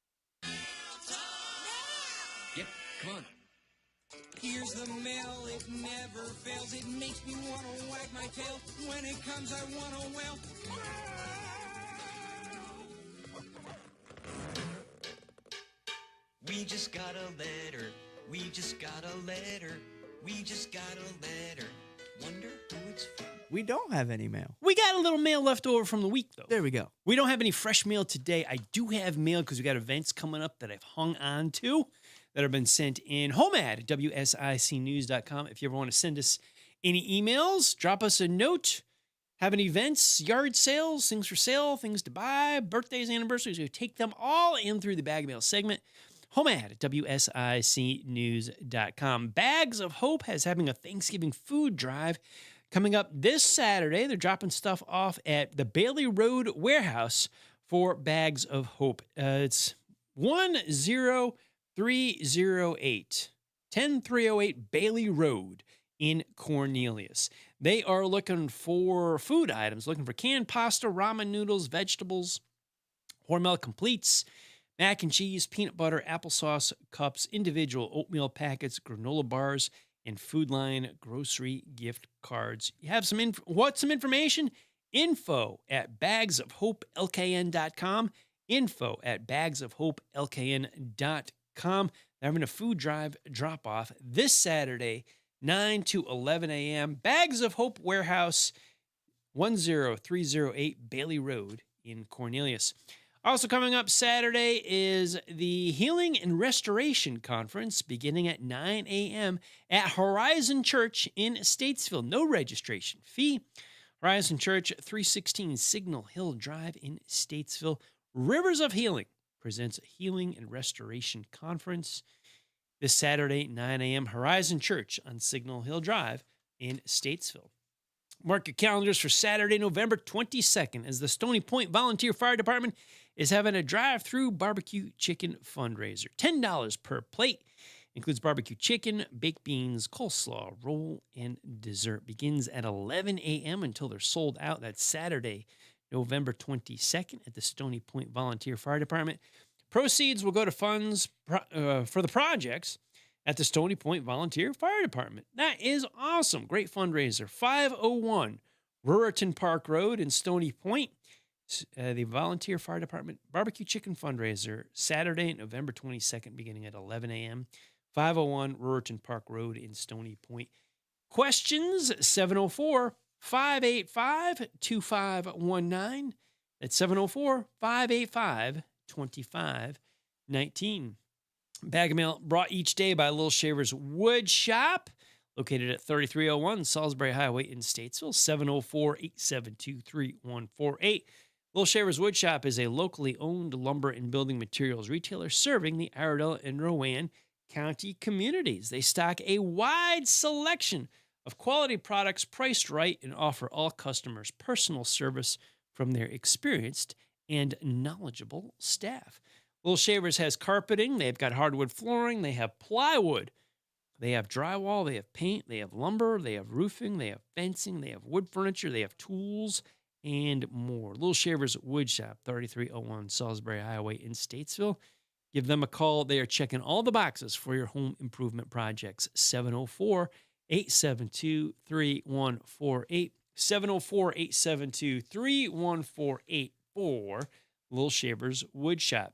Yep, come on. Here's the mail, it never fails. It makes me want to wag my tail. When it comes, I want to wail. We just got a letter. We just got a letter. We just got a letter. Wonder who it's from. We don't have any mail. We got a little mail left over from the week, though. There we go. We don't have any fresh mail today. I do have mail because we got events coming up that I've hung on to that have been sent in. HomeAd, WSICnews.com. If you ever want to send us any emails, drop us a note. Having events, yard sales, things for sale, things to buy, birthdays, anniversaries. We take them all in through the bag mail segment. HomeAd at WSICnews.com. Bags of Hope has having a Thanksgiving food drive coming up this Saturday. They're dropping stuff off at the Bailey Road Warehouse for Bags of Hope. It's 10308 Bailey Road in Cornelius. They are looking for food items, looking for canned pasta, ramen noodles, vegetables, Hormel completes, mac and cheese, peanut butter, applesauce cups, individual oatmeal packets, granola bars, and Food Line grocery gift cards. You have some information? Info at bagsofhopelkn.com. Info at bagsofhopelkn.com. They're having a food drive drop-off this Saturday, 9 to 11 a.m. Bags of Hope Warehouse, 10308 Bailey Road in Cornelius. Also coming up Saturday is the Healing and Restoration Conference beginning at 9 a.m. at Horizon Church in Statesville. No registration fee. Horizon Church, 316 Signal Hill Drive in Statesville. Rivers of Healing presents a Healing and Restoration Conference this Saturday, 9 a.m. Horizon Church on Signal Hill Drive in Statesville. Mark your calendars for Saturday, November 22nd, as the Stony Point Volunteer Fire Department is having a drive-through barbecue chicken fundraiser. $10 per plate. Includes barbecue chicken, baked beans, coleslaw, roll, and dessert. Begins at 11 a.m. until they're sold out. That's Saturday, November 22nd at the Stony Point Volunteer Fire Department. Proceeds will go to funds for the projects at the Stony Point Volunteer Fire Department. That is awesome. Great fundraiser. 501 Ruriton Park Road in Stony Point. The Volunteer Fire Department Barbecue Chicken Fundraiser, Saturday, November 22nd, beginning at 11 a.m. 501 Ruriton Park Road in Stony Point. Questions, 704-585-2519. That's 704-585-2519. Bag of mail brought each day by Little Shavers Wood Shop, located at 3301 Salisbury Highway in Statesville, 704-872-3148. Little Shavers Wood Shop is a locally owned lumber and building materials retailer serving the Iredell and Rowan County communities. They stock a wide selection of quality products priced right and offer all customers personal service from their experienced and knowledgeable staff. Little Shavers has carpeting. They've got hardwood flooring. They have plywood. They have drywall. They have paint. They have lumber. They have roofing. They have fencing. They have wood furniture. They have tools and more. Little Shavers Wood Shop, 3301 Salisbury Highway in Statesville. Give them a call. They are checking all the boxes for your home improvement projects. 704-872-3148. 704-872-3148 for Little Shavers Wood Shop.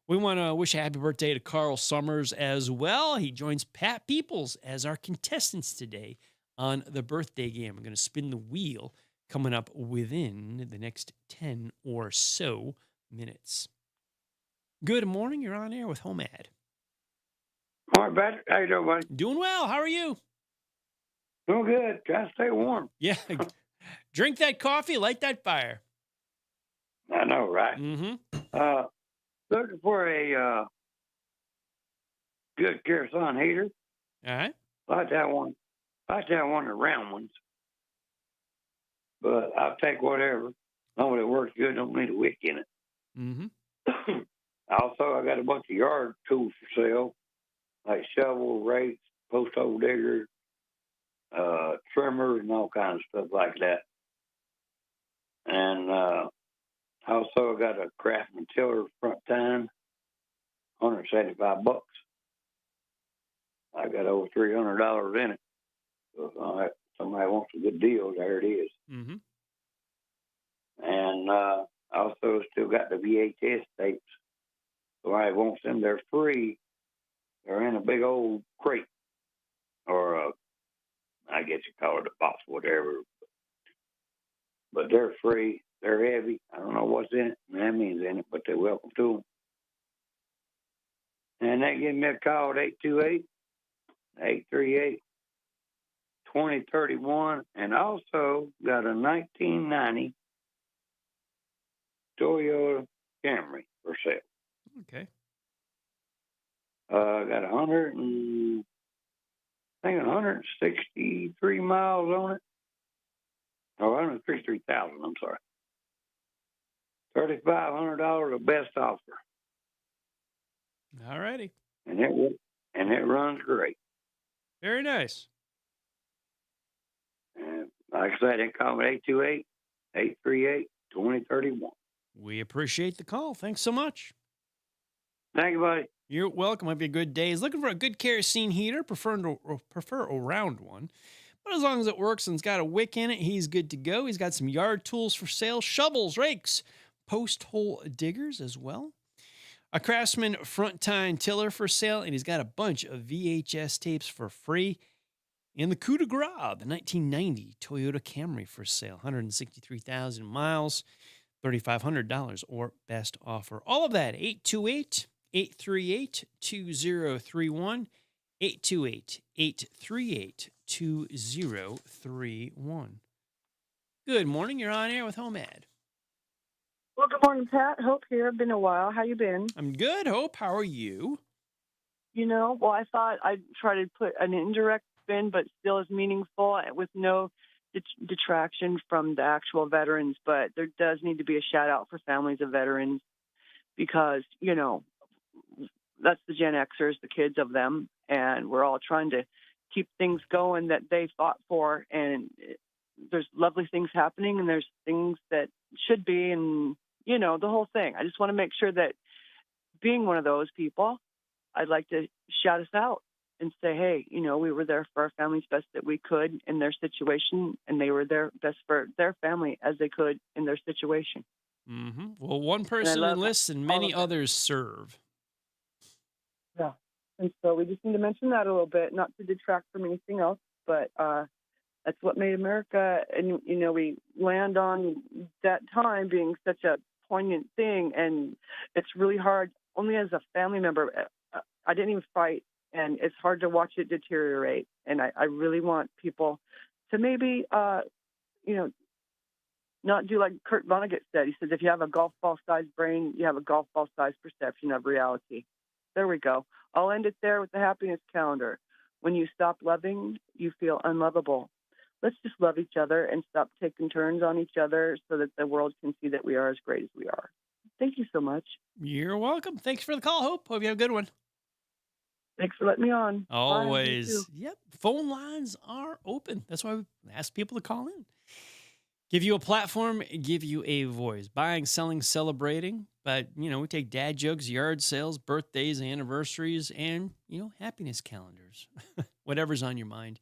We want to wish a happy birthday to Carl Summers as well. He joins Pat Peoples as our contestants today on the birthday game. We're going to spin the wheel coming up within the next 10 or so minutes. Good morning. You're on air with HomeAd. Morning, Patrick. How you doing, buddy? Doing well. How are you? Doing good. Trying to stay warm. Yeah. Drink that coffee, light that fire. I know, right? Mm-hmm. Looking for a good kerosene heater. All right. Like that one. Like that one of the round ones. But I'll take whatever. As long as it works good, don't need a wick in it. Mm-hmm. Also, I got a bunch of yard tools for sale, like shovel, rakes, post hole diggers, trimmers, and all kinds of stuff like that. And also, I got a Craftsman tiller front tine, $175. I got over $300 in it. So if somebody wants a good deal, there it is. Mm-hmm. And also still got the VHS tapes. So I wants them. They're free. They're in a big old crate, or I guess you call it a box, whatever. But they're free. They're heavy. I don't know what's in it. That means in it, but they're welcome to them. And they give me a call at 828-838-2031, and also got a 1990 Toyota Camry for sale. Okay. Got 163 miles on it. Oh, 163,000. I'm sorry. $3,500, the best offer. All righty. And it runs great. Very nice. And like I said, they call me 828-838-2031. We appreciate the call. Thanks so much. Thank you, buddy. You're welcome. Might be a good day. He's looking for a good kerosene heater, prefer a round one. But as long as it works and it's got a wick in it, he's good to go. He's got some yard tools for sale, shovels, rakes, post hole diggers as well. A Craftsman front tine tiller for sale, and he's got a bunch of VHS tapes for free. And the coup de grace, the 1990 Toyota Camry for sale, 163,000 miles, $3,500 or best offer. All of that, 828-838-2031, 828-838-2031. Good morning. You're on air with HomeAd. Well, good morning, Pat. Hope here. Been a while. How you been? I'm good, Hope. How are you? Well, I thought I'd try to put an indirect spin, but still as meaningful with no detraction from the actual veterans. But there does need to be a shout out for families of veterans because, that's the Gen Xers, the kids of them, and we're all trying to keep things going that they fought for. And there's lovely things happening, and there's things that should be, and the whole thing. I just want to make sure that being one of those people, I'd like to shout us out and say, hey, we were there for our families best that we could in their situation, and they were there best for their family as they could in their situation. Mm-hmm. Well, one person enlists and many others serve. Yeah. And so we just need to mention that a little bit, not to detract from anything else, but that's what made America. And, we land on that time being such a poignant thing. And it's really hard, only as a family member. I didn't even fight, and it's hard to watch it deteriorate. And I really want people to maybe, not do like Kurt Vonnegut said. He says, if you have a golf ball-sized brain, you have a golf ball-sized perception of reality. There we go. I'll end it there with the happiness calendar. When you stop loving, you feel unlovable. Let's just love each other and stop taking turns on each other so that the world can see that we are as great as we are. Thank you so much. You're welcome. Thanks for the call, Hope. Hope you have a good one. Thanks for letting me on. Always. Yep. Phone lines are open. That's why we ask people to call in. Give you a platform, give you a voice. Buying, selling, celebrating. But, we take dad jokes, yard sales, birthdays, anniversaries, and, happiness calendars. Whatever's on your mind.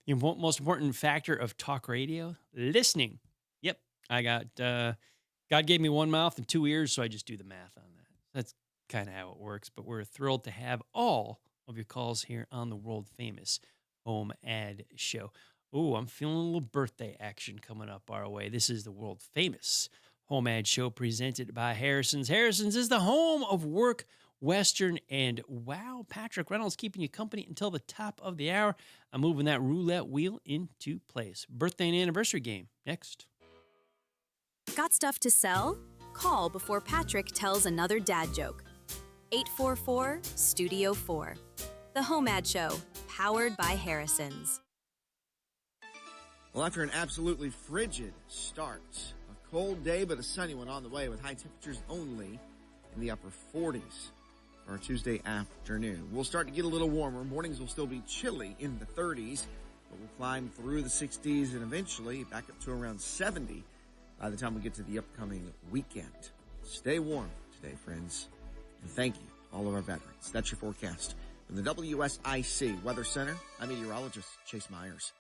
The most important factor of talk radio, listening. Yep. I got, God gave me one mouth and two ears, so I just do the math on that. That's kind of how it works. But we're thrilled to have all of your calls here on the world famous HomeAd Show. Oh, I'm feeling a little birthday action coming up our way. This is the world famous HomeAd Show presented by Harrison's. Harrison's is the home of work, Western, and wow, Patrick Reynolds keeping you company until the top of the hour. I'm moving that roulette wheel into place. Birthday and anniversary game next. Got stuff to sell? Call before Patrick tells another dad joke. 844 Studio 4. The HomeAd Show, powered by Harrison's. Well, after an absolutely frigid start, a cold day but a sunny one on the way with high temperatures only in the upper 40s for our Tuesday afternoon. We'll start to get a little warmer. Mornings will still be chilly in the 30s, but we'll climb through the 60s and eventually back up to around 70 by the time we get to the upcoming weekend. Stay warm today, friends, and thank you, all of our veterans. That's your forecast from the WSIC Weather Center. I'm meteorologist Chase Myers.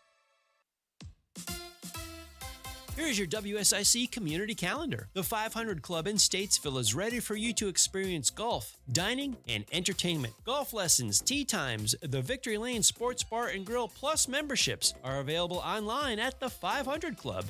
Here's your WSIC community calendar. The 500 Club in Statesville is ready for you to experience golf, dining, and entertainment. Golf lessons, tea times, the Victory Lane Sports Bar and Grill, plus memberships are available online at the 500 Club.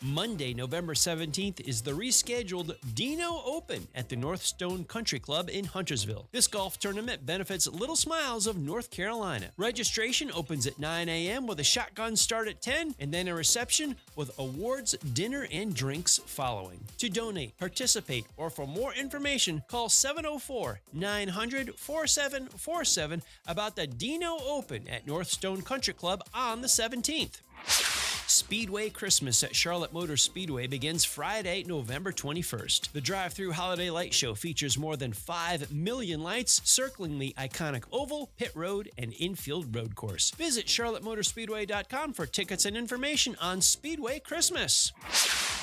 Monday, November 17th is the rescheduled Dino Open at the North Stone Country Club in Huntersville. This golf tournament benefits Little Smiles of North Carolina. Registration opens at 9 a.m. with a shotgun start at 10 and then a reception with awards, dinner, and drinks following. To donate, participate, or for more information, call 704-900-4747 about the Dino Open at North Stone Country Club on the 17th. Speedway Christmas at Charlotte Motor Speedway begins Friday, November 21st. The drive-through holiday light show features more than 5 million lights circling the iconic oval, pit road, and infield road course. Visit charlottemotorspeedway.com for tickets and information on Speedway Christmas.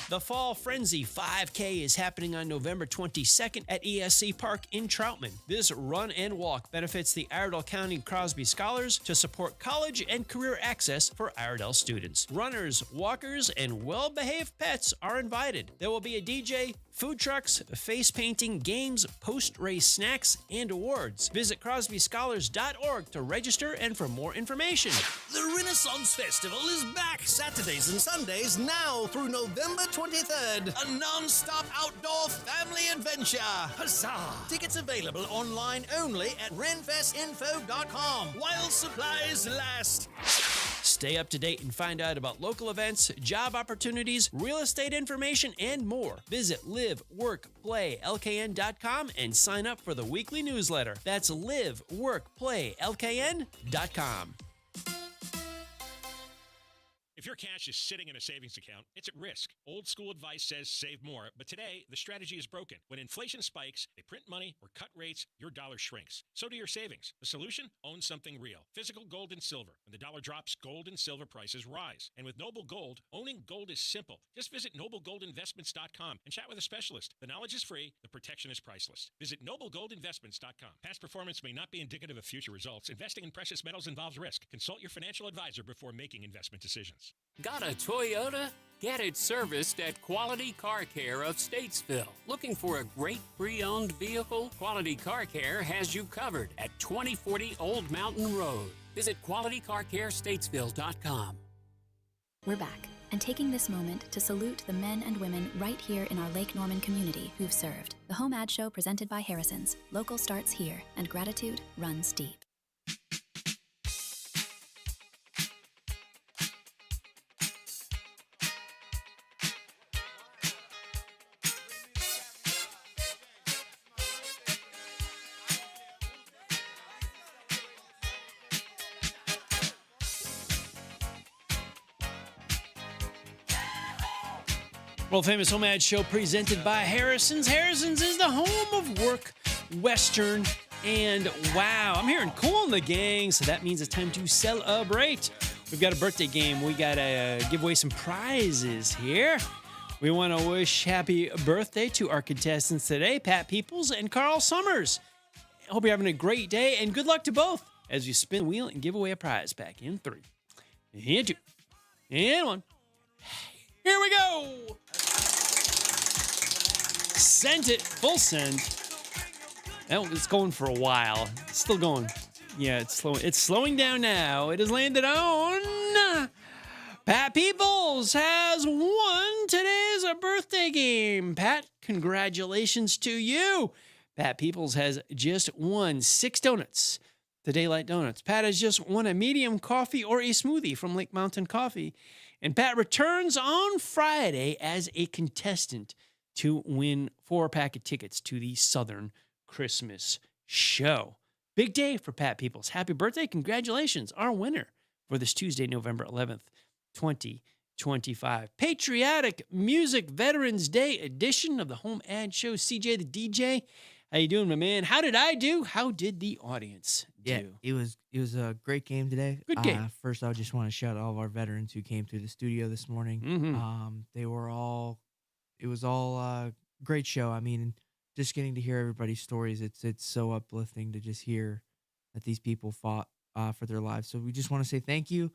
The Fall Frenzy 5K is happening on November 22nd at ESC Park in Troutman. This run and walk benefits the Iredell County Crosby Scholars to support college and career access for Iredell students. Runners, walkers, and well-behaved pets are invited. There will be a DJ, food trucks, face painting, games, post-race snacks, and awards. Visit crosbyscholars.org to register and for more information. The Renaissance Festival is back Saturdays and Sundays now through November 23rd. A non-stop outdoor family adventure. Huzzah! Tickets available online only at renfestinfo.com while supplies last. Stay up to date and find out about local events, job opportunities, real estate information, and more. Visit liveworkplaylkn.com and sign up for the weekly newsletter. That's liveworkplaylkn.com. If your cash is sitting in a savings account, it's at risk. Old school advice says save more, but today the strategy is broken. When inflation spikes, they print money or cut rates, your dollar shrinks. So do your savings. The solution? Own something real. Physical gold and silver. When the dollar drops, gold and silver prices rise. And with Noble Gold, owning gold is simple. Just visit noblegoldinvestments.com and chat with a specialist. The knowledge is free, the protection is priceless. Visit noblegoldinvestments.com. Past performance may not be indicative of future results. Investing in precious metals involves risk. Consult your financial advisor before making investment decisions. Got a Toyota? Get it serviced at Quality Car Care of Statesville. Looking for a great pre-owned vehicle? Quality Car Care has you covered at 2040 Old Mountain Road. Visit qualitycarcarestatesville.com. We're back and taking this moment to salute the men and women right here in our Lake Norman community who've served. The HomeAd Show presented by Harrison's. Local starts here, and gratitude runs deep. World famous HomeAd Show presented by Harrison's. Harrison's is the home of work, Western, and wow. I'm hearing cool in the gang, so that means it's time to celebrate. We've got a birthday game. We got to give away some prizes here. We want to wish happy birthday to our contestants today, Pat Peoples and Carl Summers. I hope you're having a great day, and good luck to both as you spin the wheel and give away a prize back in 3, and 2, and 1. Here we go. Sent it. Full send. It's going for a while. It's still going. Yeah, it's slow. It's slowing down now. It has landed on. Pat Peoples has won today's a birthday game. Pat, congratulations to you. Pat Peoples has just won 6 donuts to Daylight Donuts. Pat has just won a medium coffee or a smoothie from Lake Mountain Coffee. And Pat returns on Friday as a contestant to win 4-pack of tickets to the Southern Christmas Show. Big day for Pat Peoples. Happy birthday. Congratulations. Our winner for this Tuesday, November 11th, 2025. Patriotic Music Veterans Day edition of the HomeAd Show. CJ the DJ, how you doing, my man? How did I do? How did the audience do? It was a great game today. Good game. First, I just want to shout out all of our veterans who came through the studio this morning. It was all a great show. I mean, just getting to hear everybody's stories, it's so uplifting to just hear that these people fought for their lives. So we just want to say thank you,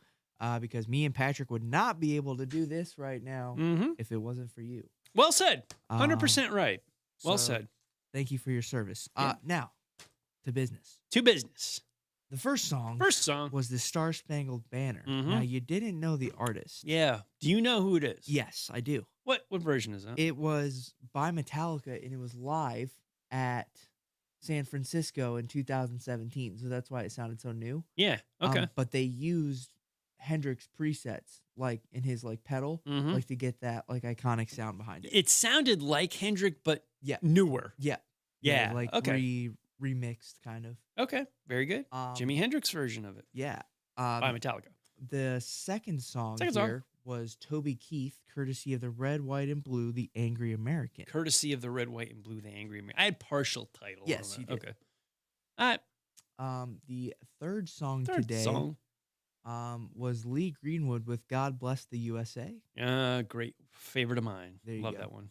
because me and Patrick would not be able to do this right now if it wasn't for you. Well said. 100% right. Well said. Thank you for your service. Yeah. Now, to business. To business. The first song was the Star Spangled Banner. Now, you didn't know the artist. Yeah. Do you know who it is? Yes, I do. What version is that? It was by Metallica, and it was live at San Francisco in 2017. So that's why it sounded so new. Yeah. Okay. But they used Hendrix presets, like in his pedal, like to get that iconic sound behind it. It sounded like Hendrix, but newer. Yeah. Yeah. Okay. Remixed kind of. Okay. Very good. Jimi Hendrix version of it. Yeah. By Metallica. The second song was Toby Keith, courtesy of the Red, White, and Blue, The Angry American. Courtesy of the Red, White, and Blue, The Angry American. I had partial title. Yes, on you that. did. Okay. All right. The third song today was Lee Greenwood with God Bless the USA. Great. Favorite of mine. There you Love go. that one.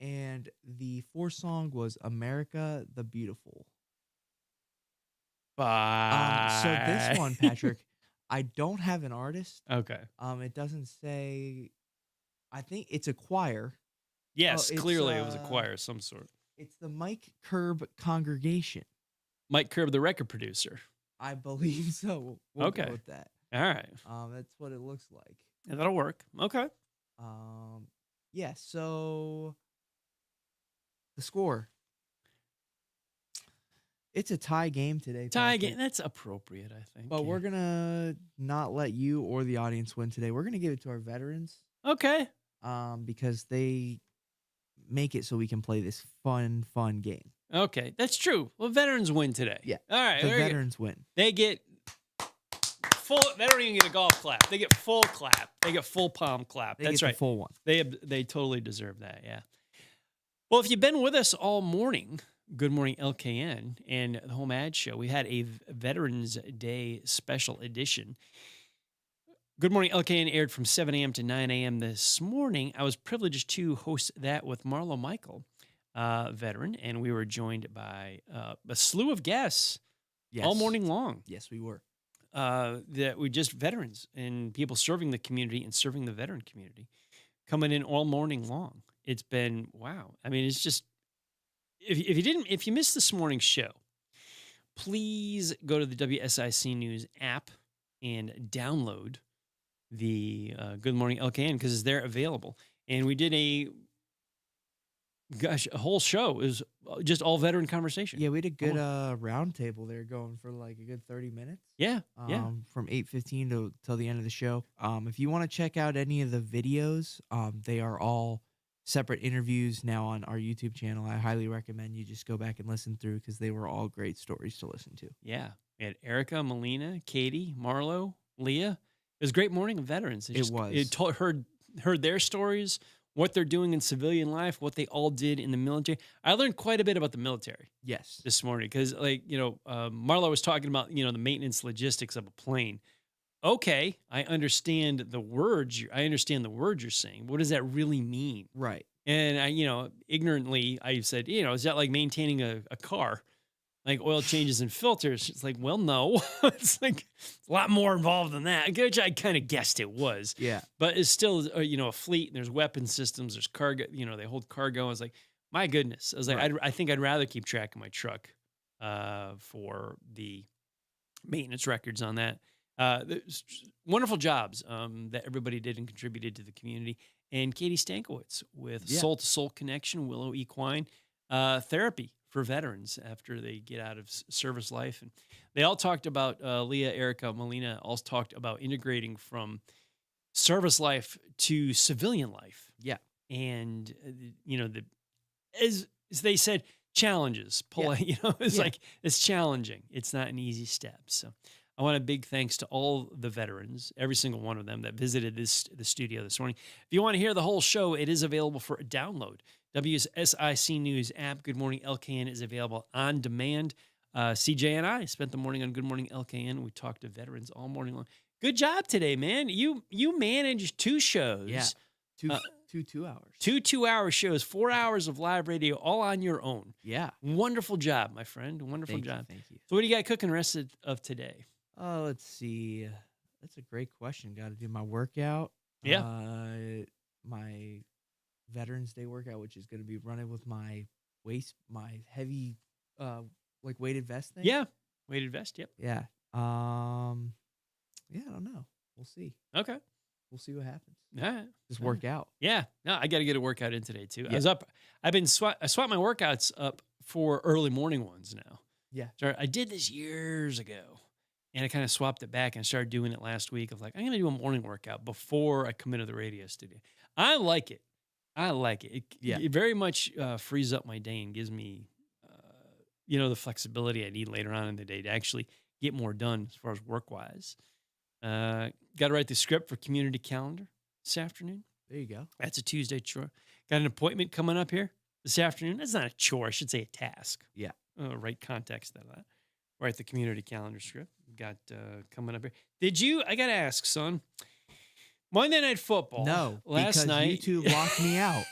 And the fourth song was America the Beautiful. Bye. So this one, Patrick, I don't have an artist. Okay. It doesn't say. I think it's a choir. Yes, clearly it was a choir of some sort. It's the Mike Curb Congregation. Mike Curb, the record producer. I believe so. We'll Okay. go with that. All right. That's what it looks like. Yeah, that'll work. Okay. Yeah. So the score. It's a tie game today. Tie Patrick. game. That's appropriate, I think. But we're gonna not let you or the audience win today. We're gonna give it to our veterans. Okay. Because they make it so we can play this fun game. Okay, that's true. Well, veterans win today. Yeah. All right. The very good. veterans win. They get full. They don't even get a golf clap. They get full clap. They get full palm clap. They That's get right. the full one. They totally deserve that. Yeah. Well, if you've been with us all morning, Good Morning LKN and the HomeAd Show, we had a Veterans Day special edition. Good Morning LKN aired from 7 a.m. to 9 a.m. this morning. I was privileged to host that with Marlo Michael, veteran, and we were joined by a slew of guests all morning long. Yes, we were. That we just veterans and people serving the community and serving the veteran community coming in all morning long. It's been, wow. I mean, it's just, if you missed this morning's show, please go to the WSIC News app and download the Good Morning LKN because they're available. And we did a whole show. It was just all veteran conversation. Yeah, we had a good round table there going for a good 30 minutes. Yeah, From 8:15 till the end of the show. If you want to check out any of the videos, they are all separate interviews now on our YouTube channel. I highly recommend you just go back and listen through because they were all great stories to listen to. Yeah. We had Erica, Melina, Katie, Marlo, Leah. It was a great morning of veterans. It was. It heard their stories, what they're doing in civilian life, what they all did in the military. I learned quite a bit about the military. Yes. This morning because, Marlo was talking about, the maintenance logistics of a plane. Okay, I understand the words. I understand the words you're saying. What does that really mean? Right. And I, ignorantly, I said, is that like maintaining a car, like oil changes and filters? It's like, well, no, it's like a lot more involved than that. Which I kind of guessed it was. Yeah. But it's still, a fleet. And there's weapon systems. There's cargo. They hold cargo. I was like, my goodness. I was like, I think I'd rather keep track of my truck for the maintenance records on that. there's wonderful jobs that everybody did and contributed to the community. And Katie Stankiewicz with Soul to Soul Connection, Willow Equine Therapy for veterans after they get out of service life. And they all talked about, Leah, Erica, Melina, all talked about integrating from service life to civilian life. Yeah. And, as they said, challenges. It's like, it's challenging. It's not an easy step. So I want a big thanks to all the veterans, every single one of them that visited the studio this morning. If you want to hear the whole show, it is available for a download. WSIC News app, Good Morning LKN, is available on demand. CJ and I spent the morning on Good Morning LKN. We talked to veterans all morning long. Good job today, man. You managed 2 shows. Yeah. Two 2 hours. 2 2-hour shows, 4 hours of live radio, all on your own. Yeah. Wonderful job, my friend. Wonderful job. Thank you. So what do you got cooking the rest of today? Oh, let's see. That's a great question. Got to do my workout. Yeah. My Veterans Day workout, which is going to be running with my heavy, weighted vest thing. Yeah. Weighted vest. Yep. Yeah. I don't know. We'll see. Okay. We'll see what happens. All right. Just work out. Yeah. No, I got to get a workout in today too. Yeah. I was up. I swapped my workouts up for early morning ones now. Yeah. So I did this years ago, and I kind of swapped it back and started doing it last week. Of like, I'm going to do a morning workout before I come into the radio studio. I like it. It very much frees up my day and gives me, the flexibility I need later on in the day to actually get more done as far as work-wise. Got to write the script for community calendar this afternoon. There you go. That's a Tuesday chore. Got an appointment coming up here this afternoon. That's not a chore. I should say a task. Yeah. Right context of that. Write the community calendar script. Got coming up here. I got to ask, son. Monday Night Football. No, last night. YouTube locked me out.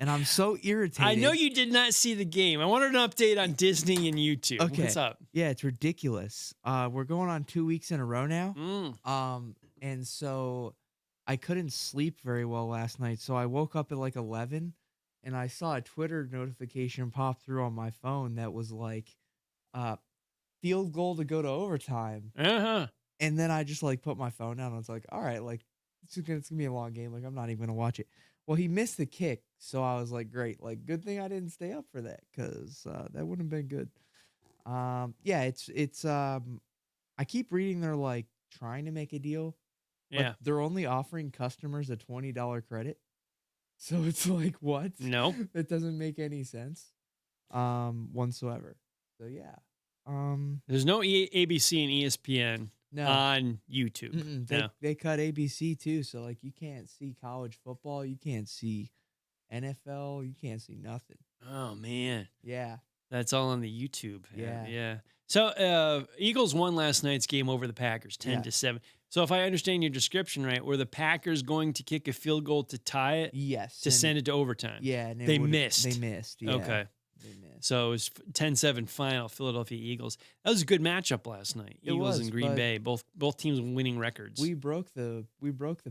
And I'm so irritated. I know you did not see the game. I wanted an update on Disney and YouTube. Okay. What's up? Yeah, it's ridiculous. We're going on 2 weeks in a row now. And so I couldn't sleep very well last night. So I woke up at like 11 and I saw a Twitter notification pop through on my phone that was like, field goal to go to overtime. Uh-huh. And then I just put my phone down and I was like, all right, it's gonna be a long game. I'm not even gonna watch it. Well, he missed the kick, so I was like, great. Good thing I didn't stay up for that because that wouldn't have been good. It's I keep reading they're trying to make a deal. Yeah. They're only offering customers a $20 credit. So it's what? No. It doesn't make any sense whatsoever. So yeah. There's no ABC and ESPN on YouTube. They cut ABC too, so you can't see college football, you can't see NFL, you can't see nothing. Oh man. Yeah. That's all on the YouTube. Yeah. Yeah. So Eagles won last night's game over the Packers 10-7. So if I understand your description right, were the Packers going to kick a field goal to tie it? Yes. To send it to overtime? Yeah. And they missed. They missed. Yeah. Okay. They missed. So it was 10-7 final, Philadelphia Eagles. That was a good matchup last night. Eagles and Green Bay, both teams winning records. We broke the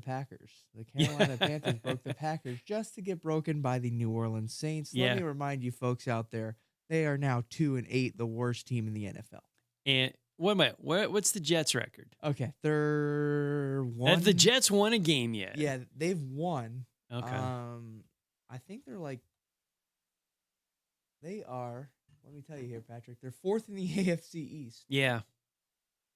Packers. The Carolina Panthers broke the Packers just to get broken by the New Orleans Saints. Let me remind you folks out there, they are now 2-8, the worst team in the NFL. And what's the Jets record? Okay, they're one. Have the Jets won a game yet? Yeah, they've won. Okay. I think they are. Let me tell you here, Patrick. They're 4th in the AFC East. Yeah.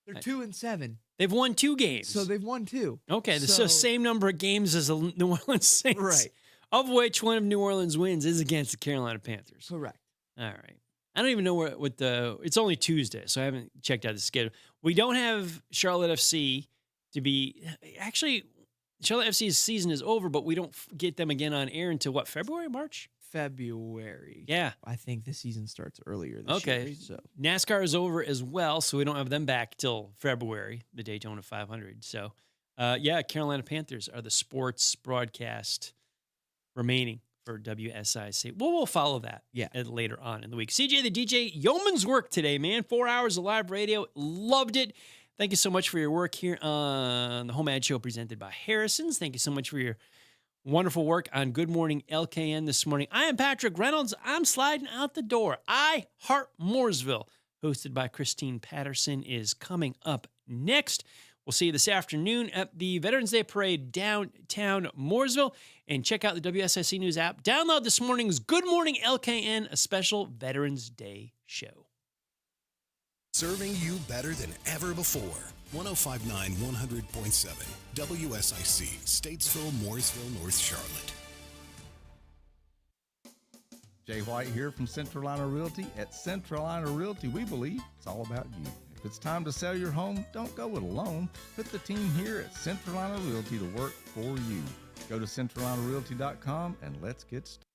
They're 2-7. They've won 2 games. So they've won 2. Okay, so same number of games as the New Orleans Saints. Right. Of which one of New Orleans wins is against the Carolina Panthers. Correct. All right. I don't even know what it's only Tuesday, so I haven't checked out the schedule. We don't have Charlotte FC to be, actually, Charlotte FC's season is over, but we don't get them again on air until February, March? February. Yeah. I think the season starts earlier this year. So NASCAR is over as well, so we don't have them back till February, the Daytona 500. So, Carolina Panthers are the sports broadcast remaining for WSIC. Well, we'll follow that later on in the week. CJ the DJ, yeoman's work today, man. 4 hours of live radio. Loved it. Thank you so much for your work here on the HomeAd Show presented by Harrison's. Thank you so much for your wonderful work on Good Morning LKN this morning. I am Patrick Reynolds. I'm sliding out the door. I Heart Mooresville, hosted by Christine Patterson, is coming up next. We'll see you this afternoon at the Veterans Day Parade downtown Mooresville. And check out the WSIC News app. Download this morning's Good Morning LKN, a special Veterans Day show. Serving you better than ever before. 1059 100.7 WSIC, Statesville, Mooresville, North Charlotte. Jay White here from Centralina Realty. At Centralina Realty, we believe it's all about you. If it's time to sell your home, don't go it alone. Put the team here at Centralina Realty to work for you. Go to CentralinaRealty.com and let's get started.